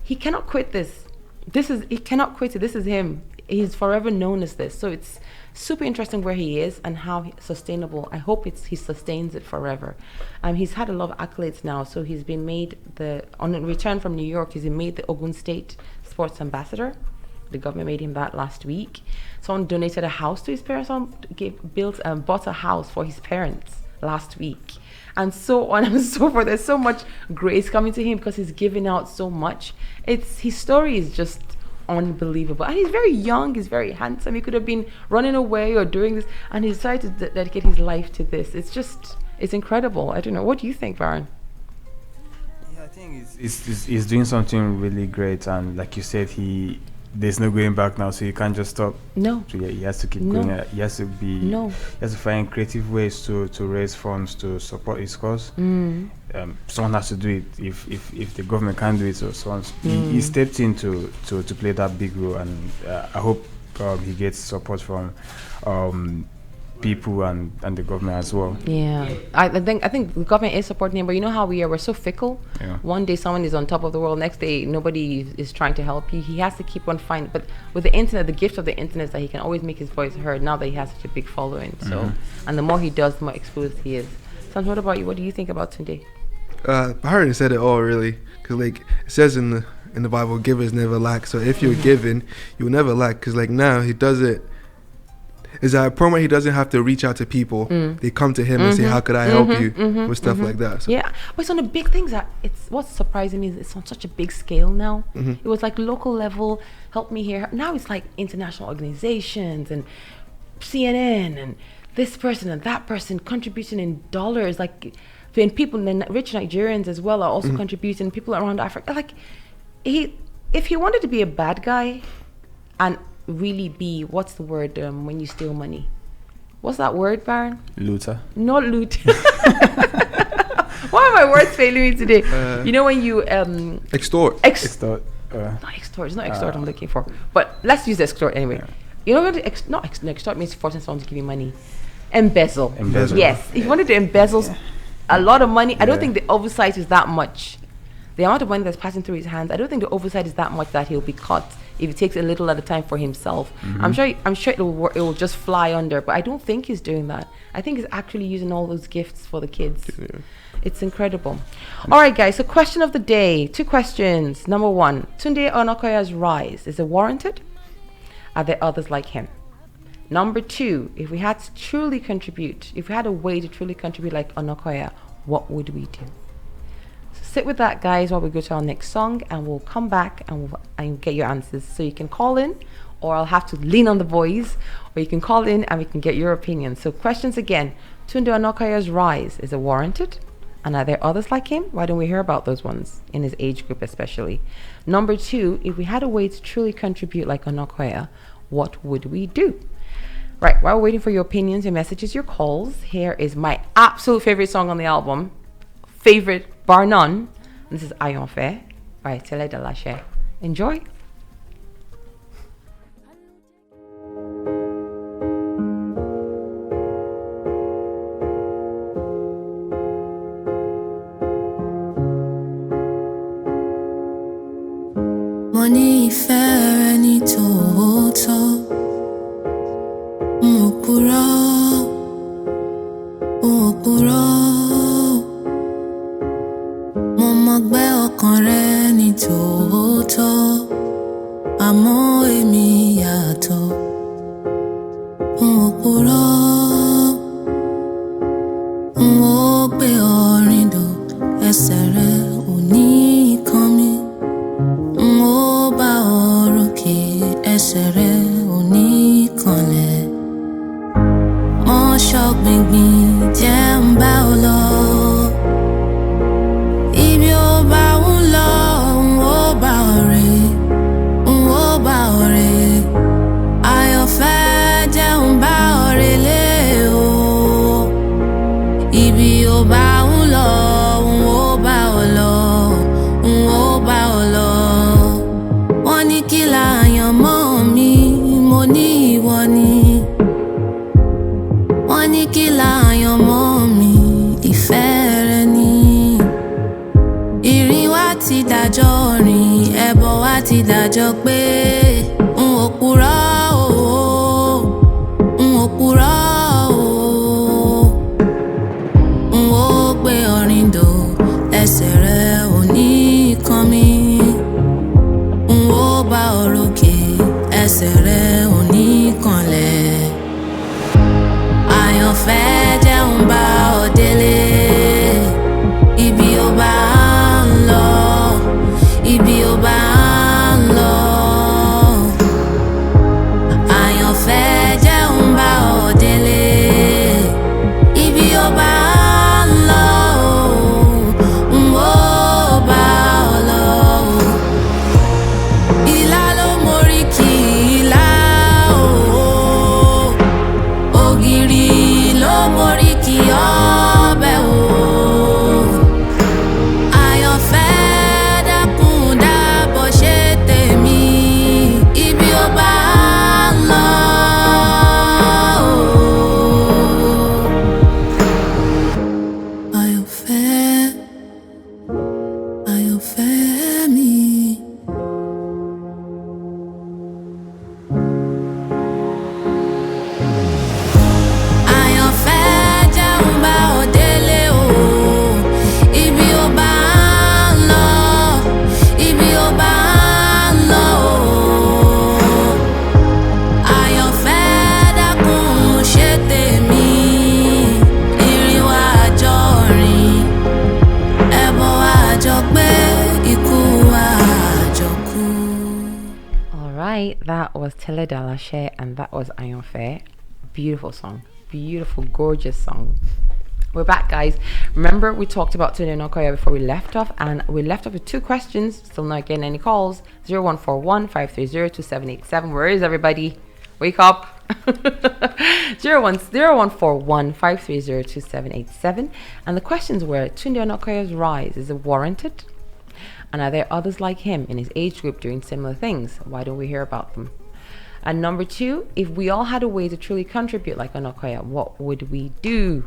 he cannot quit this. He cannot quit it. This is him. He's forever known as this. So it's super interesting where he is and how sustainable. I hope he sustains it forever. He's had a lot of accolades now. So he's been made on return from New York, he's been made the Ogun State Sports Ambassador. The government made him that last week. Someone donated a house to his parents. Someone bought a house for his parents last week. And so on and so forth. There's so much grace coming to him because he's giving out so much. His story is just unbelievable. And he's very young, he's very handsome. He could have been running away or doing this, and he decided to dedicate his life to this. It's incredible. I don't know. What do you think, Baron? Yeah, I think he's doing something really great, and like you said, there's no going back now, so you can't just stop. No. So yeah, he has to keep going. He has to He has to find creative ways to raise funds to support his cause. Someone has to do it. If the government can't do it, so someone he stepped in to play that big role, and I hope he gets support from people and the government as well. Yeah, I think the government is supporting him, but you know how we are. We're so fickle. Yeah. One day someone is on top of the world, next day nobody is trying to help you. He has to keep on finding. But with the internet, the gift of the internet is that he can always make his voice heard. Now that he has such a big following, and the more he does, the more exposed he is. Sons, what about you? What do you think about Tunde? Byron said it all really, because it says in the Bible, givers never lack. So if you're giving, you'll never lack. Because now he does it. Is at a point where he doesn't have to reach out to people. They come to him and say, how could I help you with stuff like that. So. Yeah, but it's on a big thing. What's surprising me is it's on such a big scale now. It was like local level, help me here. Now it's like international organizations and CNN and this person and that person contributing in dollars. Like, and people, and rich Nigerians as well are also contributing. People around Africa. Like, if he wanted to be a bad guy and really be, what's the word when you steal money? What's that word, Baron? Looter. Not loot. Why are my words failing me today? When you extort. Extort. Not extort. It's not extort I'm looking for. But let's use extort anyway. Yeah. You know what? Extort means forcing someone to give you money. Embezzle. Yes. If you wanted to embezzle a lot of money, I don't think the oversight is that much. The amount of money that's passing through his hands, I don't think the oversight is that much that he'll be caught if he takes a little at a time for himself. I'm sure it will just fly under, but I don't think he's doing that. I think he's actually using all those gifts for the kids. Yeah. It's incredible. All right, guys, so question of the day. 2 questions. Number 1, Tunde Onakoya's rise, is it warranted? Are there others like him? Number 2, if we had to truly contribute, if we had a way to truly contribute like Onakoya, what would we do? Sit with that, guys, while we go to our next song, and we'll come back and we'll get your answers. So you can call in, or I'll have to lean on the boys, or you can call in and we can get your opinion. So questions again. Tunde Onakoya's rise, is it warranted? And are there others like him? Why don't we hear about those ones in his age group especially? Number 2, if we had a way to truly contribute like Onakoya, what would we do? Right, while we're waiting for your opinions, your messages, your calls, here is my absolute favorite song on the album. Favorite, bar none. This is Ayon Fe by Tele de la Che. Enjoy. Money fair any total. Mukura. Gbé ọkàn rẹ ní tòótọ́, àmọ́ èmi yàtọ̀. N ò purọ́, n ò gbé ọ̀rìn dò, ẹsẹ̀ rẹ ò ní kàn mí. ti dájọ́ rìn ẹbọ wa ti dájọ́ pé n ò purọ́ o n ò purọ́ o n ò gbé ọ̀rìn dò ẹsẹ̀ rẹ̀ ò ní kàn mí n ò bá òrókè ẹsẹ̀ rẹ̀ ò ní kànlẹ̀ àyànfẹ́ jẹun bá ọ délé ibi ó bá ń lọ ibi ó bá ń lọ àyànfẹ́ jẹun bá ọ délé ibi ó bá ń lọ n ó bá ọ lọ ìlà ló mórí kì í là ògiri ló mórí kì í ọbẹ̀ o. Àyànfẹ́ dákun dábọ̀ ṣe tèmi ibi ó bá ń lọ o. Àyànfẹ́, àyànfẹ́ mi. Àyànfẹ́ jẹun bá ọ délé o ibi ó bá ń lọ ibi ó bá ń lọ o àyànfẹ́ dákun ṣe tèmi ìrìn wa àjọ rìn ẹbọ wa àjọ pé ikú wa àjọ kú. All right, that was Tele Dalashe and that was Ayonfe. Beautiful song. Beautiful, gorgeous song. We're back, guys. Remember, we talked about Tunde Okoya before we left off, and we left off with two questions. Still not getting any calls. 0141 530 2787. Where is everybody? Wake up. 0141 530 2787. And the questions were Tunde Okoya's rise, is it warranted? And are there others like him in his age group doing similar things? Why don't we hear about them? And number two, if we all had a way to truly contribute like Okoya, what would we do?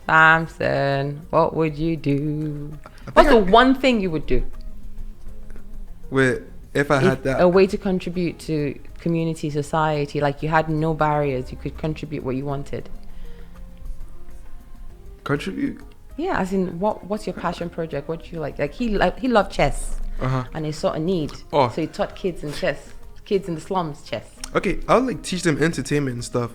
Samson, what would you do? What's the one thing you would do? Wait, if I had that A way to contribute to community, society, like you had no barriers, you could contribute what you wanted. contribute. Yeah, as in, what's your passion project? What do you like? Like he loved chess, and he saw a need, Oh. so he taught kids in chess, kids in the slums chess. Okay, I'll like teach them entertainment and stuff,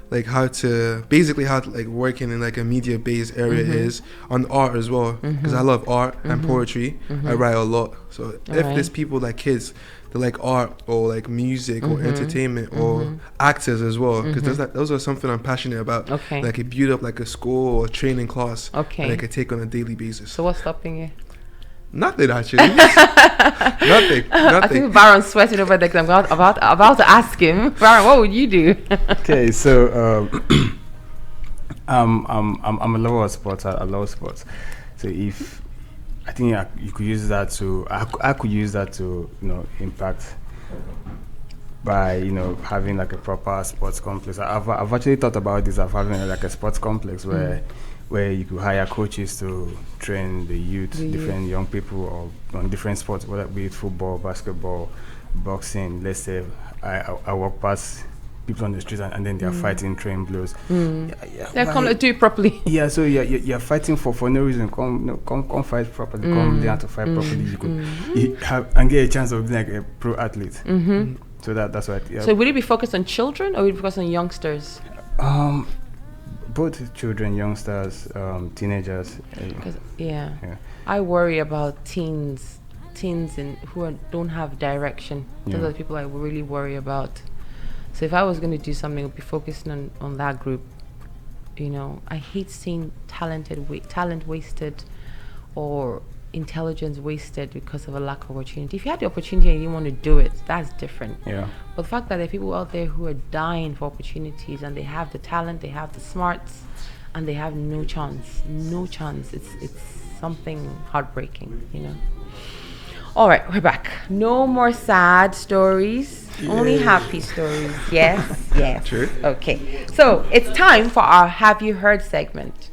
like how to like working in like a media based area is on art as well, because I love art and poetry. I write a lot, so if there's people like kids that like art or like music or entertainment or actors as well, because those are something I'm passionate about. Okay. Like it build up like a school or training class Okay. that I could take on a daily basis. So what's stopping you? Nothing actually. Nothing. I think Baron's sweating over there because I'm about to ask him. Baron, what would you do? Okay, so I'm a lover of sports. I love sports. So if I think you could use that to, I could use that to impact by having like a proper sports complex. I've actually thought about this of having like a sports complex where you could hire coaches to train the youth, different young people or on different sports, whether it be football, basketball, boxing. Let's say I walk past people on the street and then they are fighting train blows. They're come to do it properly. Yeah, so you're fighting for no reason. Come fight properly. Come learn to fight properly. You could and get a chance of being like a pro athlete. So that's what. Yeah. So would it be focused on children or would it be focused on youngsters? Both children, youngsters, teenagers. Yeah. I worry about teens who don't have direction. Those are the people I really worry about. So if I was going to do something, it would be focusing on that group. I hate seeing talent wasted or intelligence wasted because of a lack of opportunity. If you had the opportunity and you didn't want to do it, that's different. Yeah. But the fact that there are people out there who are dying for opportunities and they have the talent, they have the smarts, and they have no chance. It's something heartbreaking, All right, we're back. No more sad stories, only happy stories. Yes. True. Okay, so it's time for our Have You Heard segment.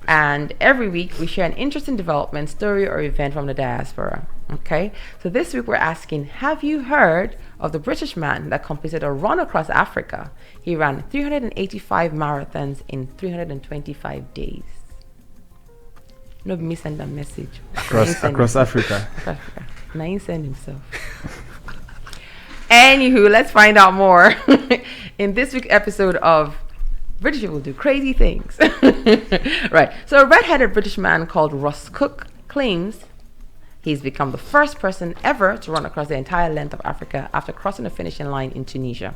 And every week we share an interesting development, story, or event from the diaspora. Okay, so this week we're asking, have you heard of the British man that completed a run across Africa? He ran 385 marathons in 325 days. No, me send a message. Across Africa. Now he send himself. Anywho, let's find out more in this week's episode of British People Do Crazy Things. Right. So a red-headed British man called Ross Cook claims he's become the first person ever to run across the entire length of Africa after crossing the finishing line in Tunisia.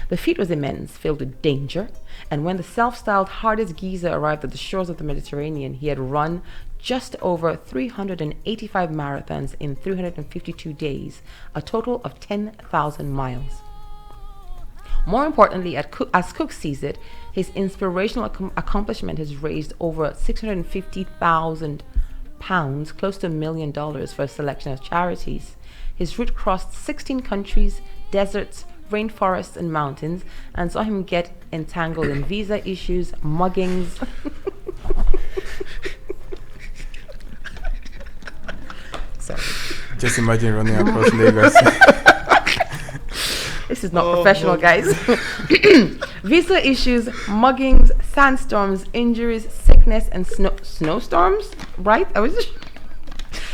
The feat was immense, filled with danger, and when the self-styled hardest geezer arrived at the shores of the Mediterranean, he had run just over 385 marathons in 352 days, a total of 10,000 miles. More importantly, as Cook sees it, his inspirational accomplishment has raised over 650,000 pounds, close to $1 million, for a selection of charities. His route crossed 16 countries, deserts, rainforests, and mountains, and saw him get entangled in visa issues, muggings. Sorry. Just imagine running across Lagos. This is not professional, guys. Visa issues, muggings, sandstorms, injuries, sickness, and snowstorms. Right?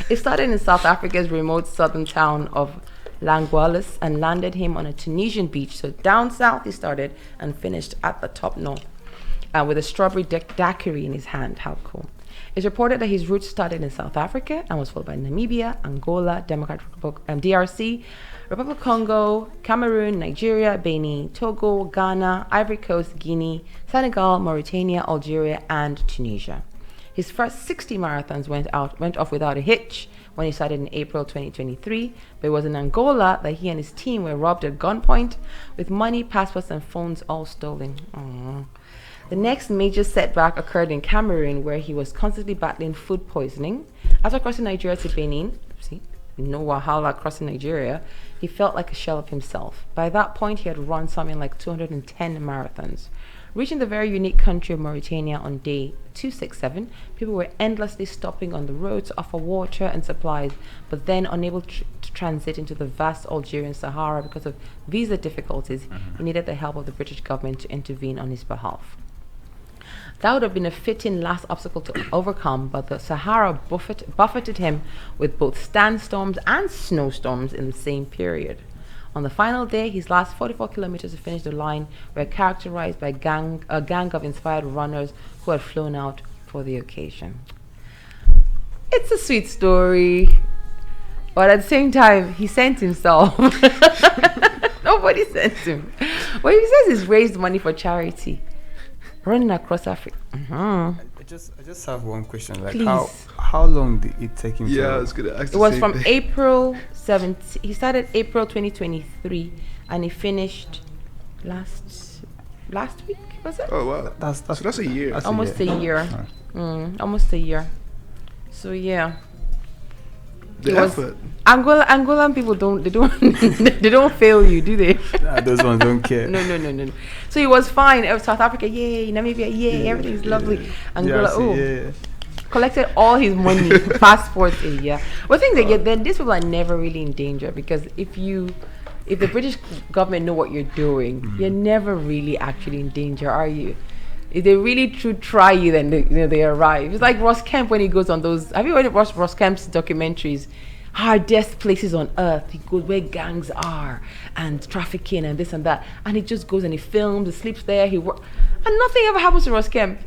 It started in South Africa's remote southern town of Langualis and landed him on a Tunisian beach. So down south he started and finished at the top north with a strawberry daiquiri in his hand. How cool. It's reported that his route started in South Africa and was followed by Namibia, Angola, Democratic Republic, DRC, Republic of Congo, Cameroon, Nigeria, Benin, Togo, Ghana, Ivory Coast, Guinea, Senegal, Mauritania, Algeria, and Tunisia. His first 60 marathons went off without a hitch when he started in April 2023, but it was in Angola that he and his team were robbed at gunpoint with money, passports, and phones all stolen. Aww. The next major setback occurred in Cameroon, where he was constantly battling food poisoning. After crossing Nigeria to Benin, no wahala crossing Nigeria, he felt like a shell of himself. By that point, he had run something like 210 marathons. Reaching the very unique country of Mauritania on day 267, people were endlessly stopping on the road to offer water and supplies, but then unable to transit into the vast Algerian Sahara because of visa difficulties. He needed the help of the British government to intervene on his behalf. That would have been a fitting last obstacle to overcome, but the Sahara buffeted him with both sandstorms and snowstorms in the same period. On the final day, his last 44 kilometers to finish the line were characterized by a gang of inspired runners who had flown out for the occasion. It's a sweet story, but at the same time, he sent himself. Nobody sent him. But he says he's raised money for charity. Running across Africa. I just have one question. Like, Please. how long did it take him to? Yeah, I was gonna ask. It was from April 17th. He started April 2023 and he finished last week, was it? Oh wow, so that's a year. Almost a year. Almost a year. So yeah. The effort. Angolan people don't they don't fail you, do they? Nah, those ones don't care. No. So it was fine. South Africa, yay. Namibia, yay. Everything's lovely. Angola, collected all his money, passports, yeah. But things then these people are never really in danger, because if the British government know what you're doing, you're never really actually in danger, are you? If they really try you, then they arrive. It's like Ross Kemp when he goes on those. Have you ever watched Ross Kemp's documentaries? Hardest places on earth. He goes where gangs are and trafficking and this and that, and he just goes and he films. He sleeps there. And nothing ever happens to Ross Kemp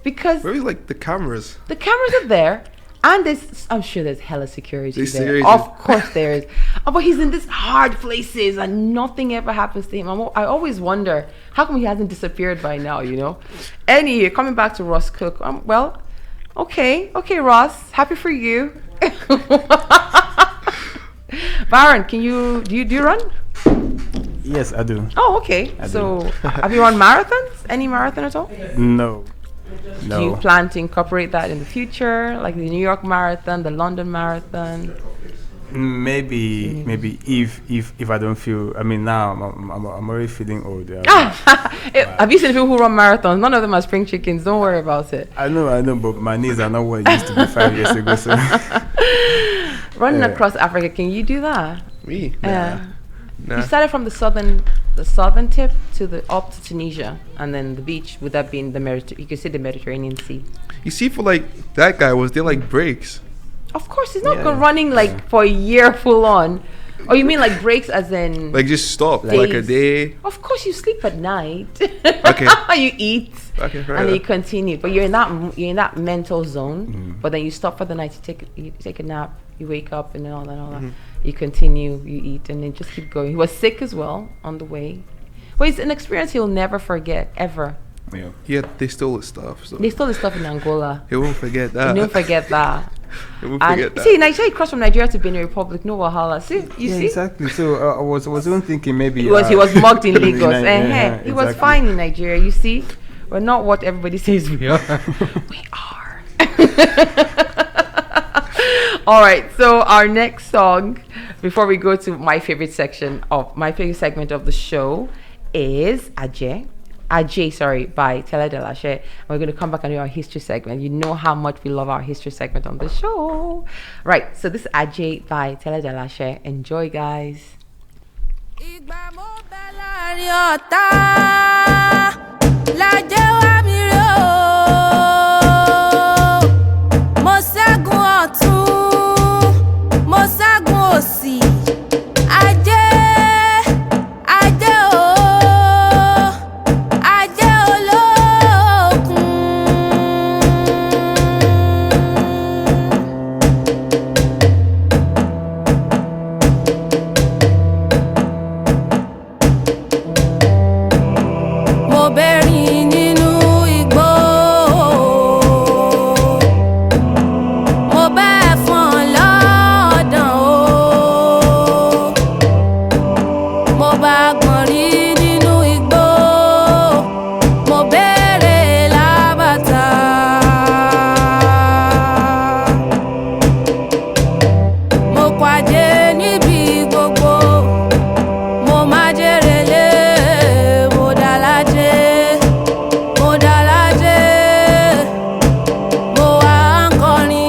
because where is like the cameras? The cameras are there. And I'm sure there's hella security there. Serious? Of course there is. But he's in these hard places and nothing ever happens to him. I always wonder, how come he hasn't disappeared by now, Anyway, coming back to Ross Cook. Well, okay, Ross. Happy for you. Baron, do you run? Yes, I do. Oh, okay. Have you run marathons? Any marathon at all? No. Do you plan to incorporate that in the future, like the New York Marathon, the London Marathon? Maybe if I don't feel. I mean, now I'm already feeling old. Yeah. Have you seen people who run marathons? None of them are spring chickens. Don't worry about it. I know, but my knees are not what it used to be 5 years ago. So Running across Africa, can you do that? Me? Yeah. Nah. You started from the southern tip to the up to Tunisia, and then the beach. Would that be in the You could see the Mediterranean Sea. You see, for like that guy, was there like breaks? Of course, he's not running like for a year full on. Or you mean like breaks as in Like just stop, days. like a day. Of course, you sleep at night. Okay. You eat. Okay, fair And then you enough. continue, but you're in that mental zone. But then you stop for the night. You take a nap. You wake up and then all that. You continue. You eat and then just keep going. He was sick as well on the way. Well, it's an experience he'll never forget ever. yeah. Yeah, they stole his stuff, so They stole his stuff in Angola. he won't forget that. You don't forget that. He won't And forget that. see, Nigeria crossed from Nigeria to Benin Republic. No wahala. See, you Yeah, see. exactly. So I was even thinking maybe He was mugged in Lagos. He was exactly. fine in Nigeria. You see, we're not what everybody says we are. We are. All right. So our next song, before we go to my favorite segment of the show, is Ajay, by Tella Delashe. We're going to come back and do our history segment. You know how much we love our history segment on the show. Right. So this is Ajay by Tella Delashe. Enjoy, guys. Ìgbà mo bẹ láàrin ọ̀tá, lájẹ́ wá mi rè o. Mo ṣẹ́gun ọ̀tún, mo ṣẹ́gun òsì. Ajé, ajé o, ajé olókun. Mo bẹ̀rìn nínú igbó, mo bá ẹ̀fọn lọ́dàn o, mo bá gbọ̀nrín nínú igbó, mo béèrè lábàtà. Mo pàdé níbi gbogbo, mo má jèrè lé, mo dá lájé, mo dá lájé, mo wá ń kọrin.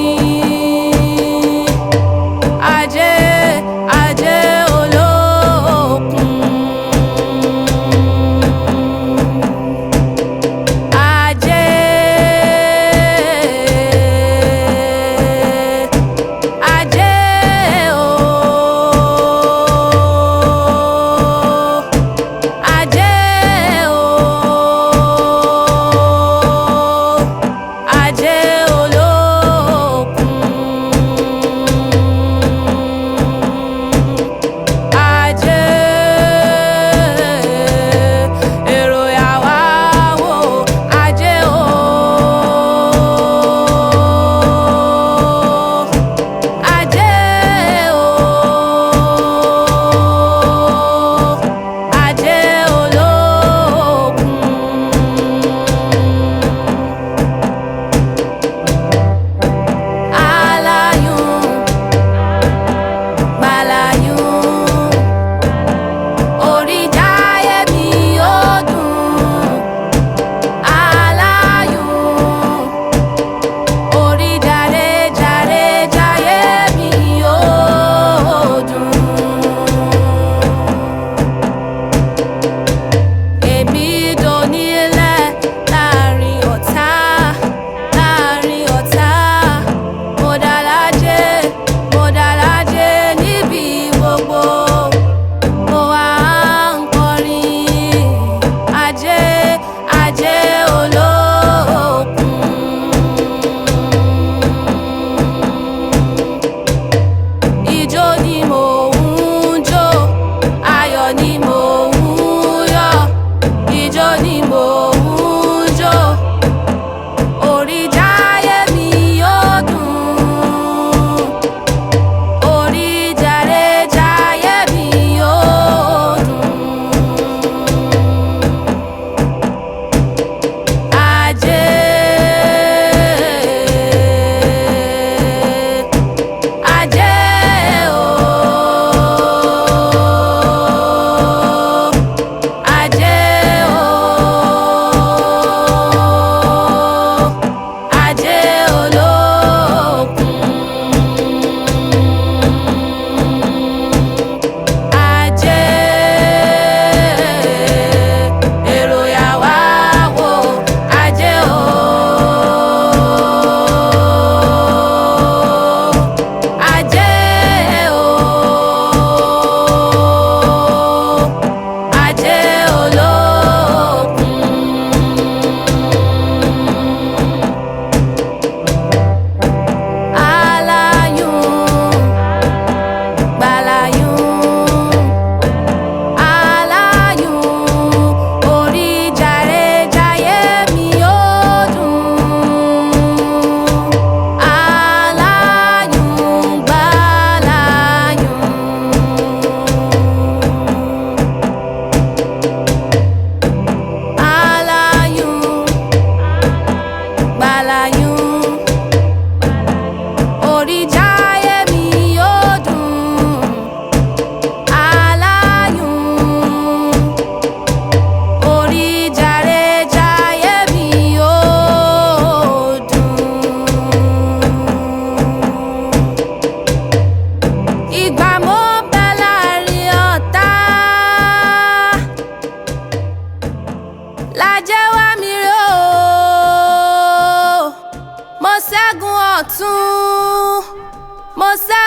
Ajé, ajé olókun. Ajé, ajé o.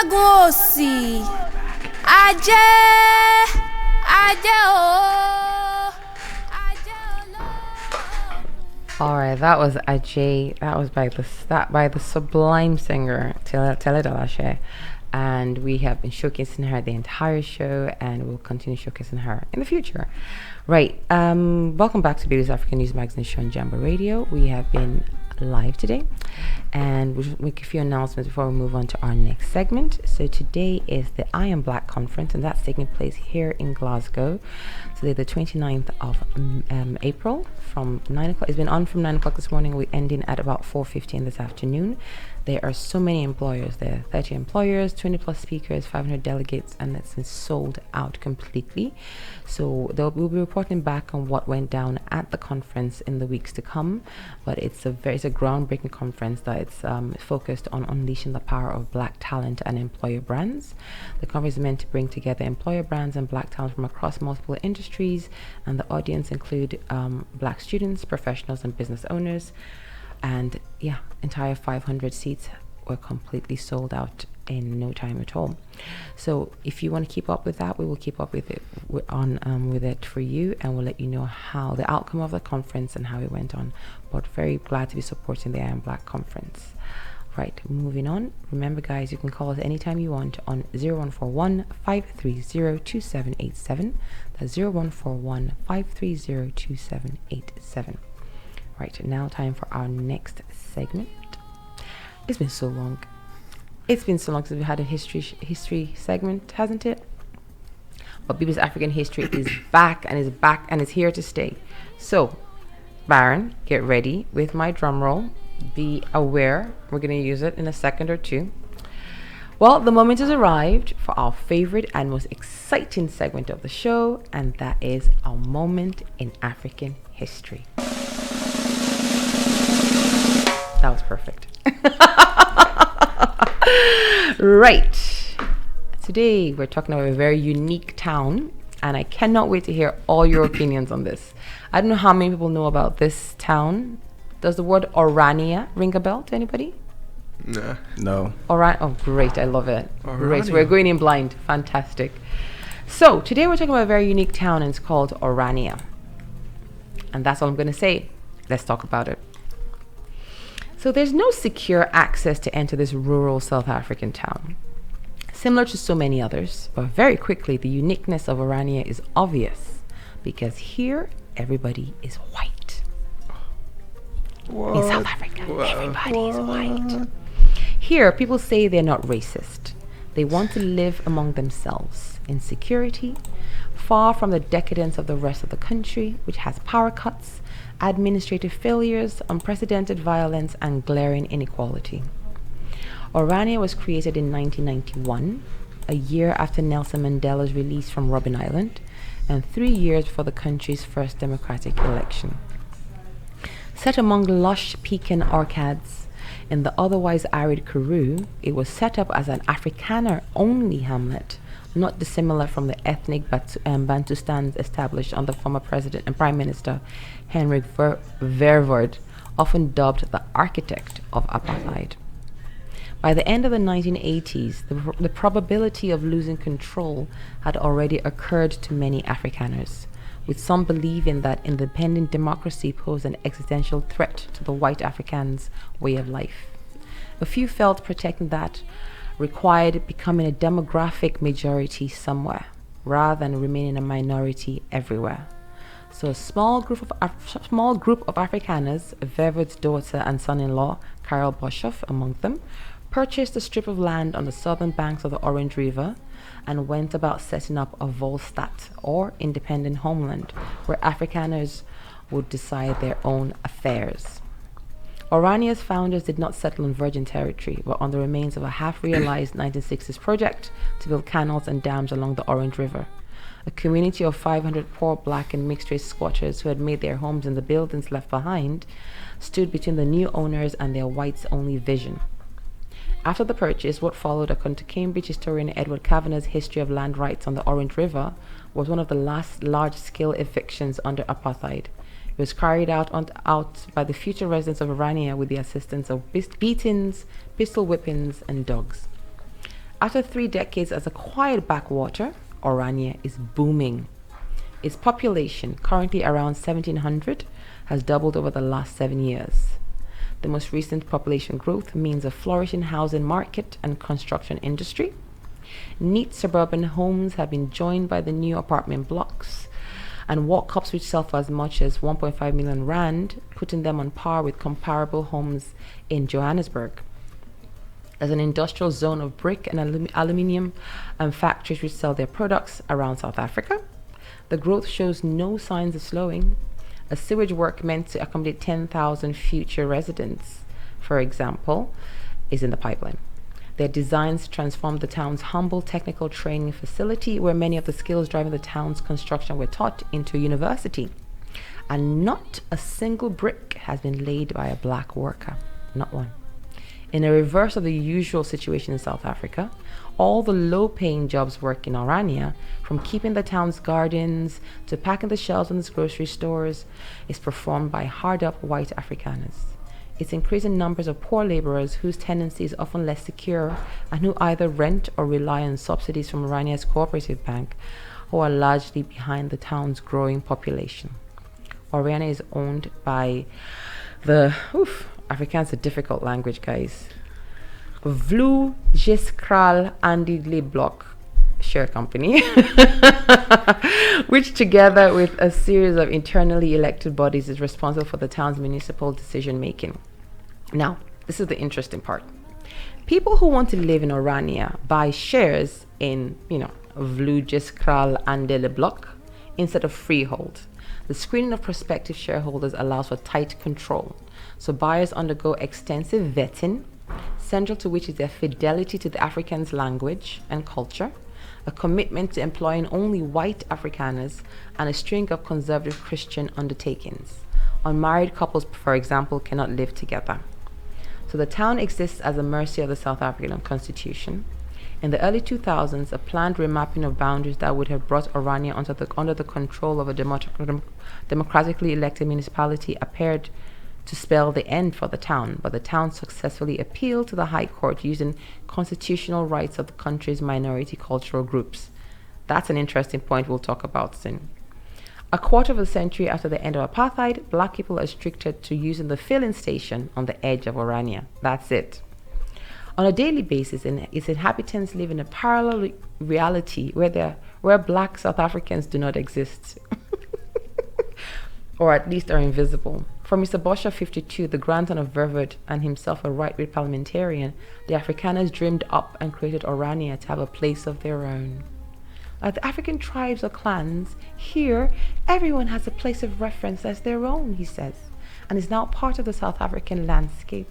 ṣẹ́gun òsì ajé ajé o ajé olóògùn. All right, that was Ajay. That was by the sublime singer Tele Dalashe, and we have been showcasing her the entire show, and we'll continue showcasing her in the future. Right. Welcome back to Baby's African News Magazine show on Jambo Radio. We have been live today, and we'll make a few announcements before we move on to our next segment. So today is the I Am Black conference, and that's taking place here in Glasgow today, the 29th of April, from 9 o'clock. It's been on from 9 o'clock this morning. We're ending at about 4:15 this afternoon. There are so many employers there, 30 employers, 20 plus speakers, 500 delegates, and it's been sold out completely. So we'll be reporting back on what went down at the conference in the weeks to come. But it's a groundbreaking conference that it's focused on unleashing the power of black talent and employer brands. The conference is meant to bring together employer brands and black talent from across multiple industries, and the audience include black students, professionals, and business owners. And yeah, entire 500 seats were completely sold out in no time at all. So if you want to keep up with that, we will keep up with it with it for you, and we'll let you know how the outcome of the conference and how it went on. But very glad to be supporting the I Am Black conference. Right, moving on. Remember, guys, you can call us anytime you want on 0141 530 2787. That's 0141 530 2787. Right, now time for our next segment. It's been so long. It's been so long since we had a history segment, hasn't it? But BB's African History is back and is here to stay. So, Baron, get ready with my drum roll. Be aware, we're going to use it in a second or two. Well, the moment has arrived for our favorite and most exciting segment of the show, and that is our moment in African history. That was perfect. Right. Today we're talking about a very unique town, and I cannot wait to hear all your opinions on this. I don't know how many people know about this town. Does the word Orania ring a bell to anybody? Nah. No. Oh, great. I love it. Orania. Great. So we're going in blind. Fantastic. So today we're talking about a very unique town, and it's called Orania. And that's all I'm going to say. Let's talk about it. So there's no secure access to enter this rural South African town, similar to so many others. But very quickly, the uniqueness of Orania is obvious, because here everybody is white. What? In South Africa, everybody is white. What? Here, people say they're not racist. They want to live among themselves in security, far from the decadence of the rest of the country, which has power cuts, administrative failures, unprecedented violence, and glaring inequality. Orania was created in 1991, a year after Nelson Mandela's release from Robben Island, and 3 years before the country's first democratic election. Set among lush pecan orchards in the otherwise arid Karoo, it was set up as an Afrikaner-only hamlet, not dissimilar from the ethnic Bantustans established under former President and Prime Minister Hendrik Verwoerd, often dubbed the architect of apartheid. By the end of the 1980s, the probability of losing control had already occurred to many Afrikaners, with some believing that independent democracy posed an existential threat to the white Afrikaners' way of life. A few felt protecting that required becoming a demographic majority somewhere, rather than remaining a minority everywhere. So a small group of Afrikaners, Verwoerd's daughter and son-in-law, Karel Boshoff among them, purchased a strip of land on the southern banks of the Orange River and went about setting up a Volstaat, or independent homeland, where Afrikaners would decide their own affairs. Orania's founders did not settle on virgin territory, but on the remains of a half-realized 1960s project to build canals and dams along the Orange River. A community of 500 poor black and mixed-race squatters who had made their homes in the buildings left behind stood between the new owners and their whites-only vision. After the purchase, what followed, according to Cambridge historian Edward Kavanagh's History of Land Rights on the Orange River, was one of the last large-scale evictions under apartheid. It was carried out by the future residents of Orania with the assistance of beatings, pistol whippings, and dogs. After 3 decades as a quiet backwater, Orania is booming. Its population, currently around 1,700, has doubled over the last 7 years. The most recent population growth means a flourishing housing market and construction industry. Neat suburban homes have been joined by the new apartment blocks, and walk-ups which sell for as much as 1.5 million rand, putting them on par with comparable homes in Johannesburg. As an industrial zone of brick and aluminium and factories which sell their products around South Africa, the growth shows no signs of slowing. A sewage work meant to accommodate 10,000 future residents, for example, is in the pipeline. Their designs transformed the town's humble technical training facility, where many of the skills driving the town's construction were taught, into a university. And not a single brick has been laid by a black worker. Not one. In a reverse of the usual situation in South Africa, all the low-paying jobs work in Orania, from keeping the town's gardens to packing the shelves in its grocery stores, is performed by hard-up white Afrikaners. It's increasing numbers of poor laborers whose tenancy is often less secure and who either rent or rely on subsidies from Orania's cooperative bank, who are largely behind the town's growing population. Orania is owned by the... Afrikaans is a difficult language, guys. Vloeiskral Block Share Company, which together with a series of internally elected bodies is responsible for the town's municipal decision making. Now, this is the interesting part. People who want to live in Orania buy shares in, Vloeiskral Block instead of freehold. The screening of prospective shareholders allows for tight control, so buyers undergo extensive vetting, central to which is their fidelity to the Afrikaans language and culture, a commitment to employing only white Afrikaners, and a string of conservative Christian undertakings. Unmarried couples, for example, cannot live together. So the town exists as a mercy of the South African Constitution. In the early 2000s, a planned remapping of boundaries that would have brought Orania under the control of a democratically elected municipality appeared to spell the end for the town, but the town successfully appealed to the High Court using constitutional rights of the country's minority cultural groups. That's an interesting point we'll talk about soon. A quarter of a century after the end of apartheid, black people are restricted to using the filling station on the edge of Orania. That's it. On a daily basis, its inhabitants live in a parallel reality where black South Africans do not exist, or at least are invisible. For Mr. Bosha, 52, the grandson of Verwoerd and himself a right-wing parliamentarian, the Afrikaners dreamed up and created Orania to have a place of their own. Like the African tribes or clans, here everyone has a place of reference as their own, he says, and is now part of the South African landscape.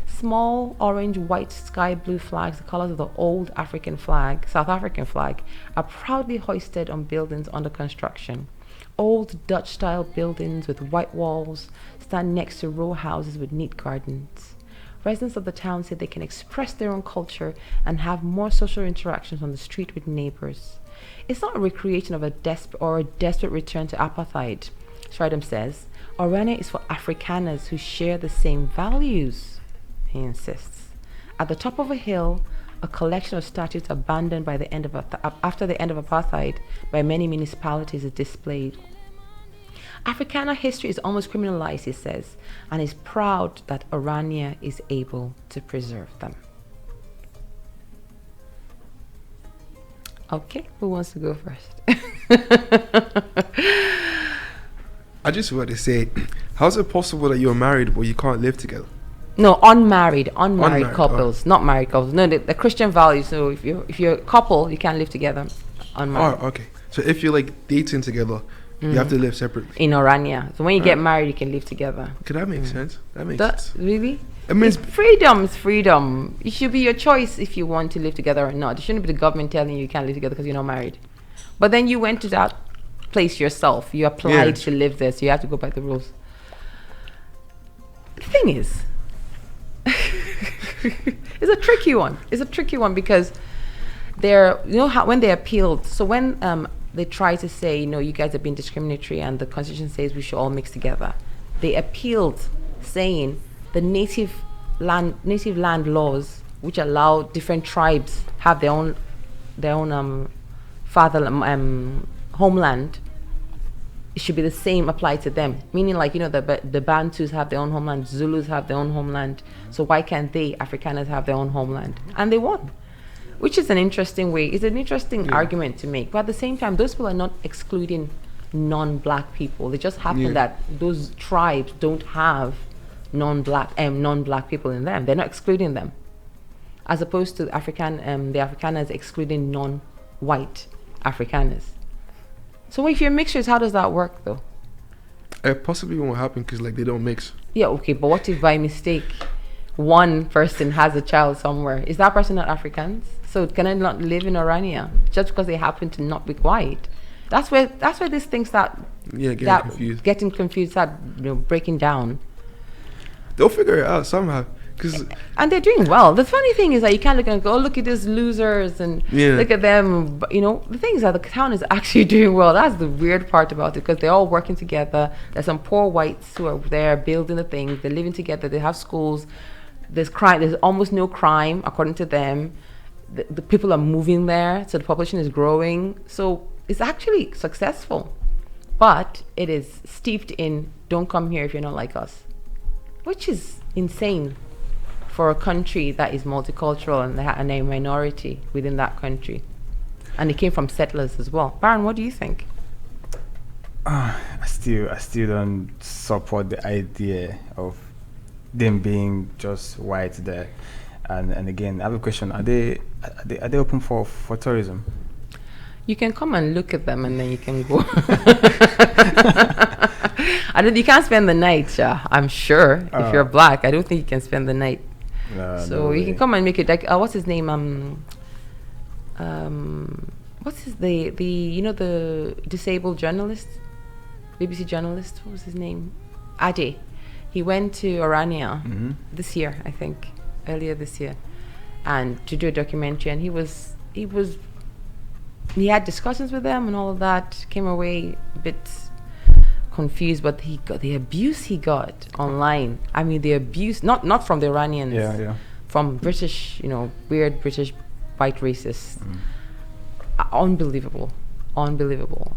Small orange, white, sky blue flags, the colors of the old African flag, South African flag, are proudly hoisted on buildings under construction. Old Dutch-style buildings with white walls stand next to row houses with neat gardens. Residents of the town say they can express their own culture and have more social interactions on the street with neighbors. It's not a recreation of a desperate return to apartheid, Schreidem says. Orania is for Afrikaners who share the same values, he insists. At the top of a hill, a collection of statues abandoned by after the end of apartheid by many municipalities is displayed. Afrikaner history is almost criminalized, he says, and is proud that Orania is able to preserve them. Okay, who wants to go first? I just want to say, how is it possible that you're married but you can't live together? No, unmarried couples, not married couples. No, the Christian values. So if you're a couple, you can't live together. Unmarried. Oh, okay. So if you're like dating together, you have to live separately. In Orania. So when you get married, you can live together. Okay, that makes sense. That makes sense. Really? I mean, it's freedom. It's freedom. It should be your choice if you want to live together or not. It shouldn't be the government telling you can't live together because you're not married. But then you went to that place yourself. You applied to live there, so you have to go by the rules. The thing is, it's a tricky one. It's a tricky one because when they appealed. So when they try to say, you guys have been discriminatory, and the Constitution says we should all mix together, they appealed, saying the native land laws which allow different tribes have their own homeland, it should be the same applied to them. Meaning, like, the Bantus have their own homeland, Zulus have their own homeland. So why can't they, Afrikaners, have their own homeland? And they won, which is an interesting way. It's an interesting argument to make. But at the same time, those people are not excluding non-black people. It just happen that those tribes don't have non-black people in them. They're not excluding them, as opposed to the Afrikaners excluding non-white Afrikaners. So if you're mixtures, how does that work, though? It possibly won't happen because, like, they don't mix. Yeah, okay, but what if by mistake one person has a child somewhere? Is that person not Afrikaans? So can I not live in Orania just because they happen to not be white? That's where these things start. Getting confused, start breaking down. They'll figure it out somehow. And they're doing well. The funny thing is that you can't look and go, oh, look at these losers and look at them. But, the thing is that the town is actually doing well. That's the weird part about it, because they're all working together. There's some poor whites who are there building the things. They're living together. They have schools. There's crime. There's almost no crime, according to them. The people are moving there, so the population is growing. So it's actually successful. But it is steeped in, don't come here if you're not like us, which is insane for a country that is multicultural and a minority within that country. And it came from settlers as well. Baron, what do you think? I still don't support the idea of them being just white there. And again, I have a question. Are they open for tourism? You can come and look at them and then you can go. You can't spend the night, I'm sure. If you're black, I don't think you can spend the night. So you can come and make it like what's his name? What's his the disabled journalist, BBC journalist. What was his name? Ade. He went to Orania this year, I think, earlier this year, and to do a documentary. And he had discussions with them and all of that. Came away a bit confused, but he got the abuse he got online. I mean, the abuse not from the Iranians, from British, weird British white racists. Unbelievable.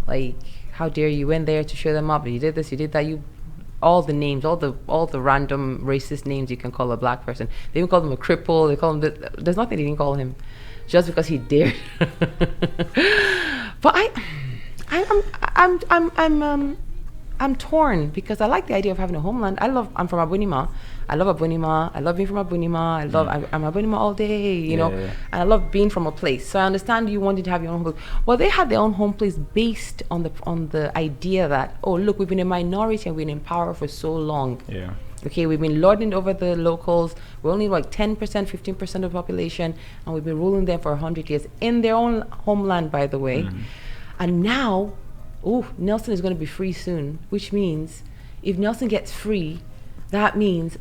Like, how dare you went there to show them up? You did this, you did that. All the names, all the random racist names you can call a black person. They even call them a cripple. They call him. There's nothing they didn't call him, just because he dared. But I'm torn, because I like the idea of having a homeland. I'm from Abunima. I love Abunima. I love being from Abunima. I'm Abunima all day, and I love being from a place. So I understand you wanted to have your own home place. Well, they had their own home place based on the idea that, oh, look, we've been a minority and we've been in power for so long. Yeah. Okay, we've been lording over the locals. We're only like 10%, 15% of the population, and we've been ruling them for 100 years in their own homeland, by the way. And now, Nelson is going to be free soon, which means if Nelson gets free, that means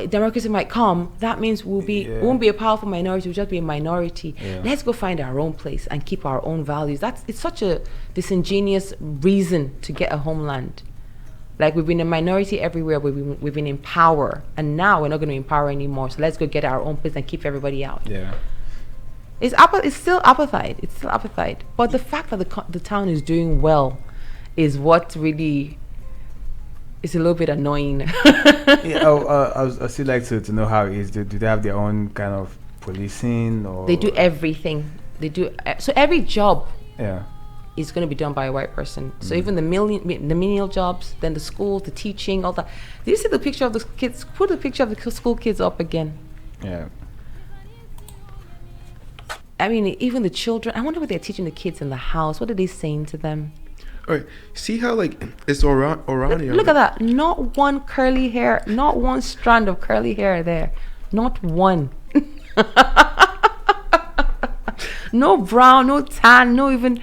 democracy might come. That means we won't be a powerful minority, we'll just be a minority. Let's go find our own place and keep our own values. It's such a disingenuous reason to get a homeland. Like, we've been a minority everywhere, we've been in power, and now we're not going to be in power anymore, so let's go get our own place and keep everybody out. It's still apartheid. But the fact that the town is doing well is what really is a little bit annoying. I still like to know how it is. Do they have their own kind of policing? Or they do everything. They do so every job is going to be done by a white person. So even the menial jobs, then the school, the teaching, all that. Did you see the picture of the kids? Put the picture of the school kids up again. Yeah. I mean, even the children. I wonder what they're teaching the kids in the house. What are they saying to them? All right. See how, like, it's Orania. Look at that. Not one curly hair. Not one strand of curly hair there. Not one. No brown, no tan, no even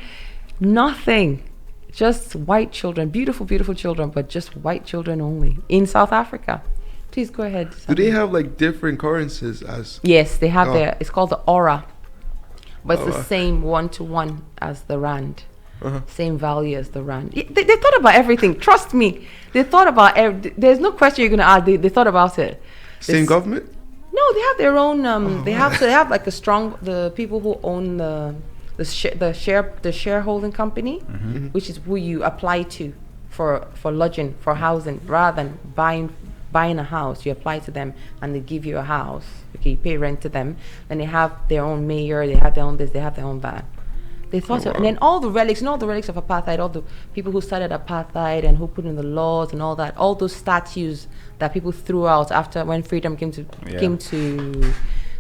nothing. Just white children. Beautiful, beautiful children, but just white children only in South Africa. Please go ahead. Do they have, like, different currencies as? Yes, they have it's called the Aura. But it's the same 1-to-1 as the Rand. Same value as the Rand. They thought about everything. Trust me. They thought about there's no question you're going to ask. They thought about it. Same government? No, they have their own. They have like a strong. The people who own the shareholding company, which is who you apply to for lodging, for housing, rather than buying a house. You apply to them and they give you a house. Okay, you pay rent to them. Then they have their own mayor. They have their own this. They have their own that. They thought so. And then all the relics, all the relics of apartheid, all the people who started apartheid and who put in the laws and all that, all those statues that people threw out after when freedom came to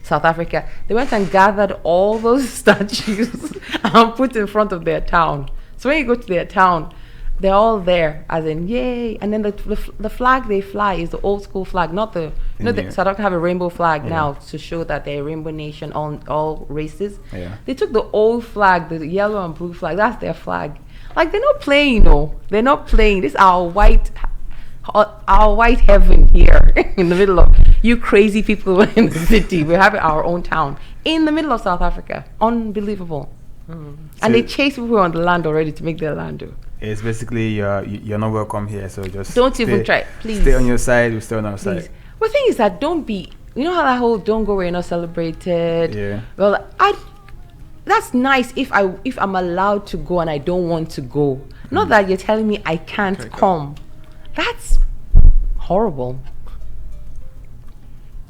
South Africa, they went and gathered all those statues and put in front of their town. So when you go to their town, they're all there, as in yay. And then the flag they fly is the old school flag, not the South Africa have a rainbow flag now to show that they're a rainbow nation, all races. Yeah. They took the old flag, the yellow and blue flag, that's their flag. Like they're not playing, they're not playing. This is our white heaven here in the middle of you crazy people in the city. We're having our own town in the middle of South Africa. Unbelievable. And they chase people who are on the land already to make their land do. It's basically you're not welcome here, so just don't even try. Please stay on your side. We stay on our side. Well, the thing is that don't be. You know how that whole "don't go where you're not celebrated." Yeah. Well, that's nice if I'm allowed to go and I don't want to go. Not that you're telling me I can't come. That's horrible.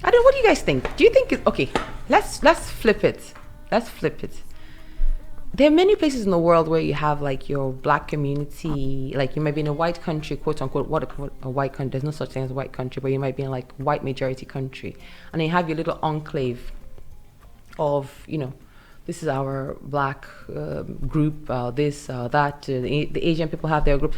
I don't. What do you guys think? Do you think it's okay? Let's flip it. Let's flip it. There are many places in the world where you have like your black community, like you might be in a white country, quote unquote, what a white country, there's no such thing as a white country, but you might be in like white majority country. And then you have your little enclave of, this is our black group, this, that, the Asian people have their group.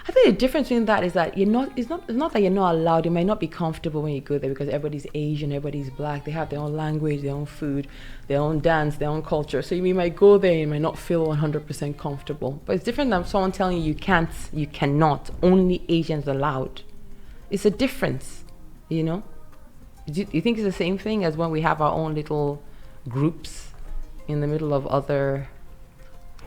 I think the difference between that is that it's not that you're not allowed. You might not be comfortable when you go there because everybody's Asian, everybody's black. They have their own language, their own food, their own dance, their own culture. So you might go there and you might not feel 100% comfortable. But it's different than someone telling you can't, you cannot, only Asians allowed. It's a difference, Do you think it's the same thing as when we have our own little groups in the middle of other...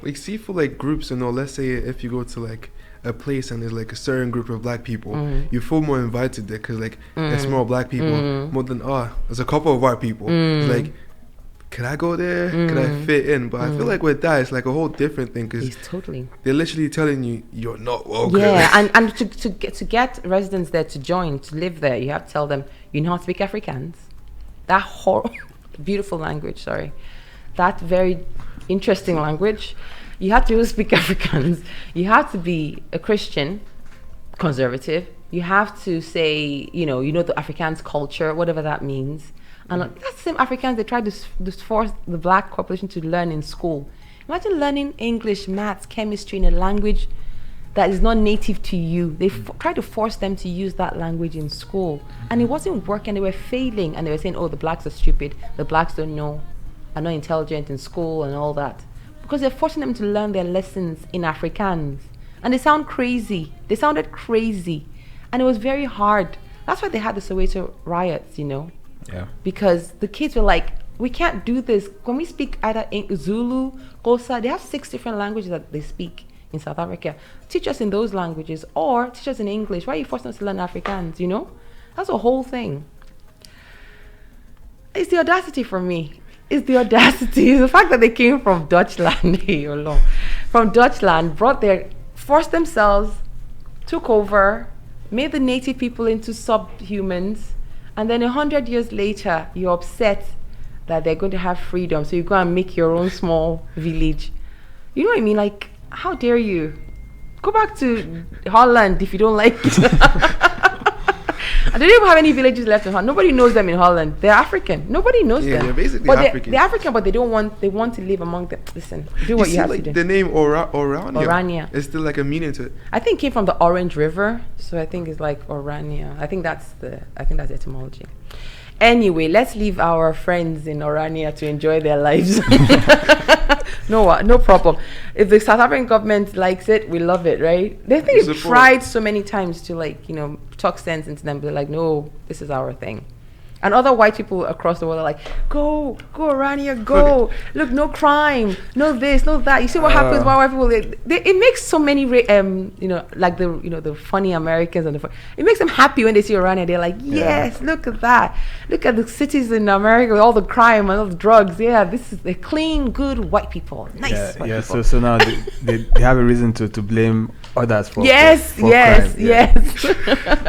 Like, see, for like groups, let's say if you go to like a place and there's like a certain group of black people, you feel more invited there because like there's more black people more than there's a couple of white people. It's like, can I go there? Can I fit in? But I feel like with that it's like a whole different thing because they're literally telling you you're not welcome. Yeah, and to get residents there to join, to live there, you have to tell them you know how to speak Afrikaans. That beautiful language, that very interesting language. You have to speak Afrikaans. You have to be a Christian, conservative. You have to say, the Afrikaans culture, whatever that means. And that's the same Afrikaans they try to force the black population to learn in school. Imagine learning English, maths, chemistry in a language that is not native to you. They try to force them to use that language in school. And it wasn't working. They were failing. And they were saying, the blacks are stupid. The blacks don't know, are not intelligent in school and all that. Because they're forcing them to learn their lessons in Afrikaans. And they sound crazy. They sounded crazy. And it was very hard. That's why they had the Soweto riots, Yeah. Because the kids were like, we can't do this. When we speak either Zulu, Xhosa, they have 6 different languages that they speak in South Africa. Teach us in those languages or teach us in English. Why are you forcing us to learn Afrikaans, That's a whole thing. It's the audacity for me. It's the audacity. It's the fact that they came from Dutchland, forced themselves, took over, made the native people into subhumans, and then 100 years later, you're upset that they're going to have freedom, so you go and make your own small village. You know what I mean? Like, how dare you? Go back to Holland if you don't like it. I don't even have any villages left in Holland. Nobody knows them in Holland. They're African. Nobody knows them. Yeah, they're basically African. They're African, but they want to live among them. Listen, do what you have like to do. The name Orania. It's still like a meaning to it. I think it came from the Orange River, so I think it's like Orania. I think that's etymology. Anyway, let's leave our friends in Orania to enjoy their lives. No problem. If the South African government likes it, we love it, right? They think they've tried so many times to talk sense into them, but they're like, no, this is our thing. And other white people across the world are like, go around here, go. Look, no crime, no this, no that. You see what happens when white people, it makes so many, like the funny Americans and it makes them happy when they see Irania. They're like, yes, look at that. Look at the cities in America with all the crime and all the drugs. Yeah, this is the clean, good white people. Nice white people. So now they have a reason to blame others for yes. crime.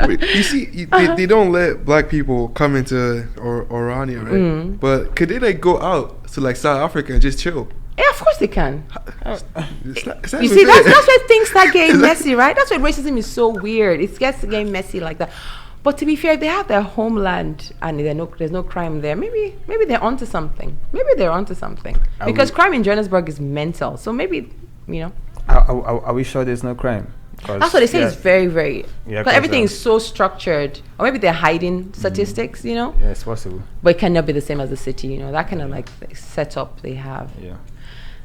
Wait, you see, they don't let black people come into Orania, right? But could they like go out to like South Africa and just chill? Yeah, of course they can. You You see, that's where things start getting messy, right? That's why racism is so weird. It gets getting messy like that. But to be fair, they have their homeland and there's no crime there. Maybe they're onto something. Because crime in Johannesburg is mental. So maybe, Are we sure there's no crime? That's what they say. It's very, very. Yeah, because everything is so structured. Or maybe they're hiding statistics, Yeah, it's possible. But it cannot be the same as the city, that kind of like setup they have. Yeah.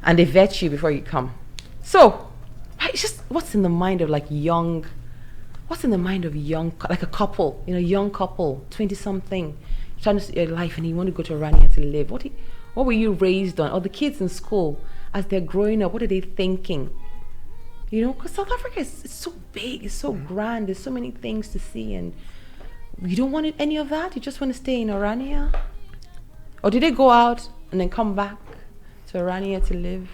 And they vet you before you come. So, it's just what's in the mind of like young, like a couple, young couple, 20-something, trying to see your life and you want to go to Orania to live. What were you raised on? Or the kids in school, as they're growing up, what are they thinking? Because South Africa is so big, it's so grand, there's so many things to see, and you don't want any of that? You just want to stay in Orania? Or did they go out and then come back to Orania to live?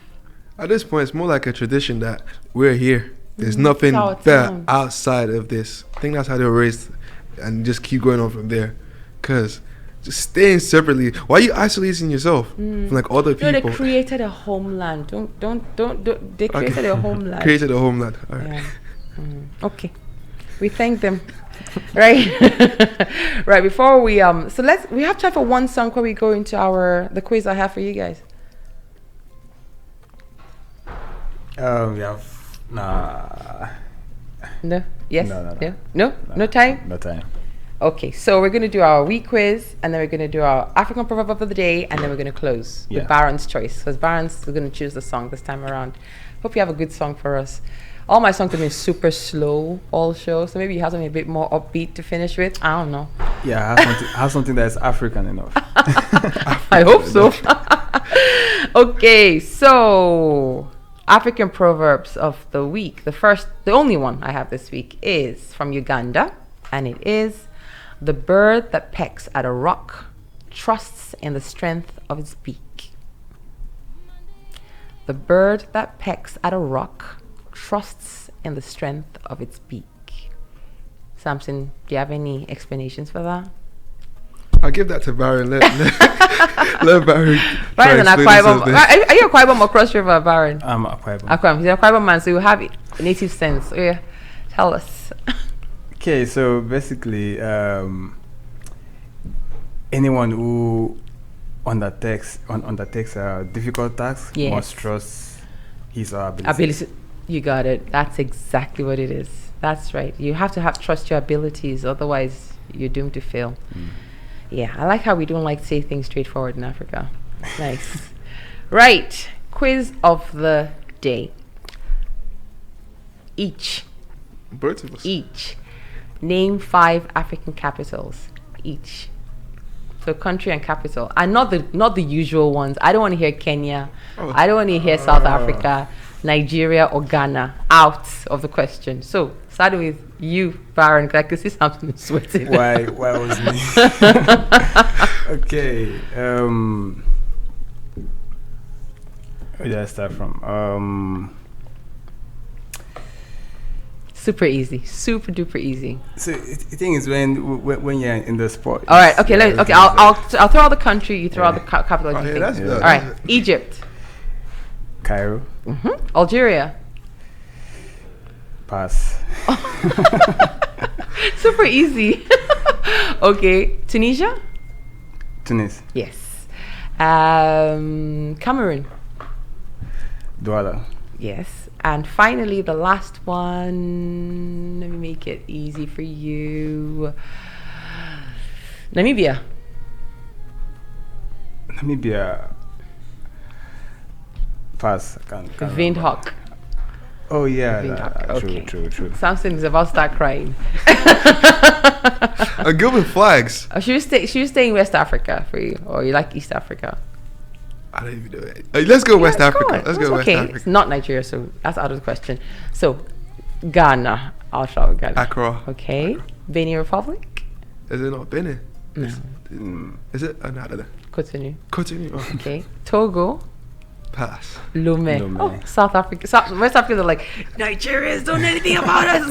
At this point, it's more like a tradition that we're here. There's nothing better outside of this. I think that's how they were raised, and just keep going on from there. Because just staying separately, why are you isolating yourself from like other people? No, they created a homeland. Don't. They created a homeland. Created a homeland. All right. Yeah. Okay. We thank them. Right. Right. Before we we have time for one song before we go into the quiz I have for you guys. We have No. Yes. No. No time. No time. Okay, so we're going to do our week quiz, and then we're going to do our African proverb of the day, and then we're going to close with Baron's choice. Because Baron's going to choose the song this time around. Hope you have a good song for us. All my songs have been super slow all show, so maybe you have something a bit more upbeat to finish with. I don't know. Yeah, have something that's African enough. I hope so. Okay, so African proverbs of the week. The only one I have this week is from Uganda, and it is: the bird that pecks at a rock trusts in the strength of its beak. The bird that pecks at a rock trusts in the strength of its beak. Samson, do you have any explanations for that? I'll give that to Baron. Let Baron. Baron's an Akwa Ibom. Are you Akwa Ibom or Cross River, Baron? I'm Akwa Ibom. Akwa Ibom. He's an Akwa Ibom man, so you have native sense. Yeah, tell us. Okay, so basically, anyone who undertakes a difficult task must trust his or her ability. You got it. That's exactly what it is. That's right. You have to trust your abilities, otherwise you're doomed to fail. Yeah, I like how we don't like to say things straightforward in Africa. Nice. Right. Quiz of the day. Both of us. Each. Name 5 African capitals. Each. So country and capital. And not the usual ones. I don't want to hear Kenya. I don't want to hear South Africa, Nigeria, or Ghana. Out of the question. So, starting with you, Baron, because I can see something sweating. Why was me? Okay. Where did I start from? Super easy, super duper easy. So the thing is, when you're in the sport. All right, okay, I'll throw out the country. You throw out the capital. Oh, yeah, that's all right, Egypt, Cairo, Algeria. Pass. Super easy. Okay, Tunisia. Tunis. Yes. Cameroon. Douala. Yes. And finally, the last one. Let me make it easy for you. Namibia. Pass. Can't Windhoek. Oh yeah, Being Africa. Okay. true. Samson is about to start crying. I'm good with flags. Should you stay in West Africa for you, or you like East Africa? I don't even know it. Let's go West Yeah, Africa. go on. Let's That's go West okay. Africa. It's not Nigeria, so that's out of the question. So, Ghana. I'll start with Ghana. Accra. Okay. Benin Republic. Is it not Benin? No. Is it? Oh, no, I don't know. Continue. Continue. Oh, Okay. Togo. pass. Lomé. Lomé. Oh, South Africa. West Africa are like, Nigerians don't know anything about us.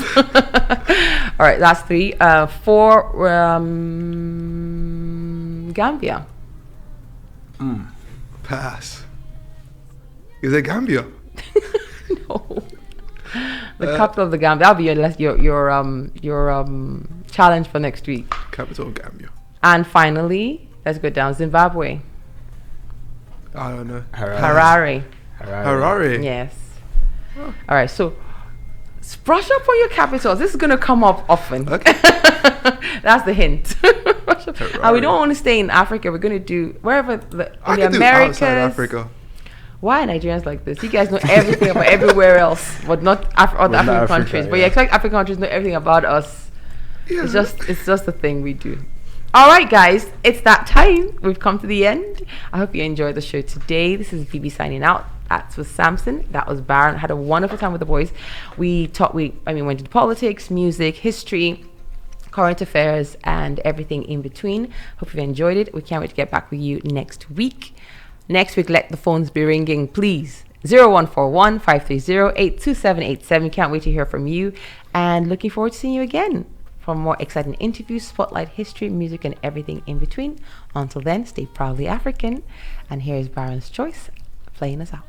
All right, that's 3. 4, Gambia. Pass. Is it Gambia? No. The capital of the Gambia. That'll be your challenge for next week. Capital of Gambia. And finally, let's go down. Zimbabwe. I don't know. Harare. Harare. Yes. All right, so brush up on your capitals. This is going to come up often. Okay. That's the hint. And we don't want to stay in Africa. We're going to do wherever in the Americas. Do outside Africa. Why are Nigerians like this? You guys know everything about everywhere else, but not other African Africa, countries. But yeah. you expect African countries to know everything about us. Yeah. It's just the thing we do. All right, guys, it's that time. We've come to the end. I hope you enjoyed the show today. This is BB signing out. That was Samson. That was Baron. Had a wonderful time with the boys. We went into politics, music, history, current affairs, and everything in between. Hope you enjoyed it. We can't wait to get back with you next week. Next week, let the phones be ringing, please. 0141 530 82787. Can't wait to hear from you. And looking forward to seeing you again for more exciting interviews, spotlight, history, music, and everything in between. Until then, stay proudly African. And here's Baron's Choice playing us out.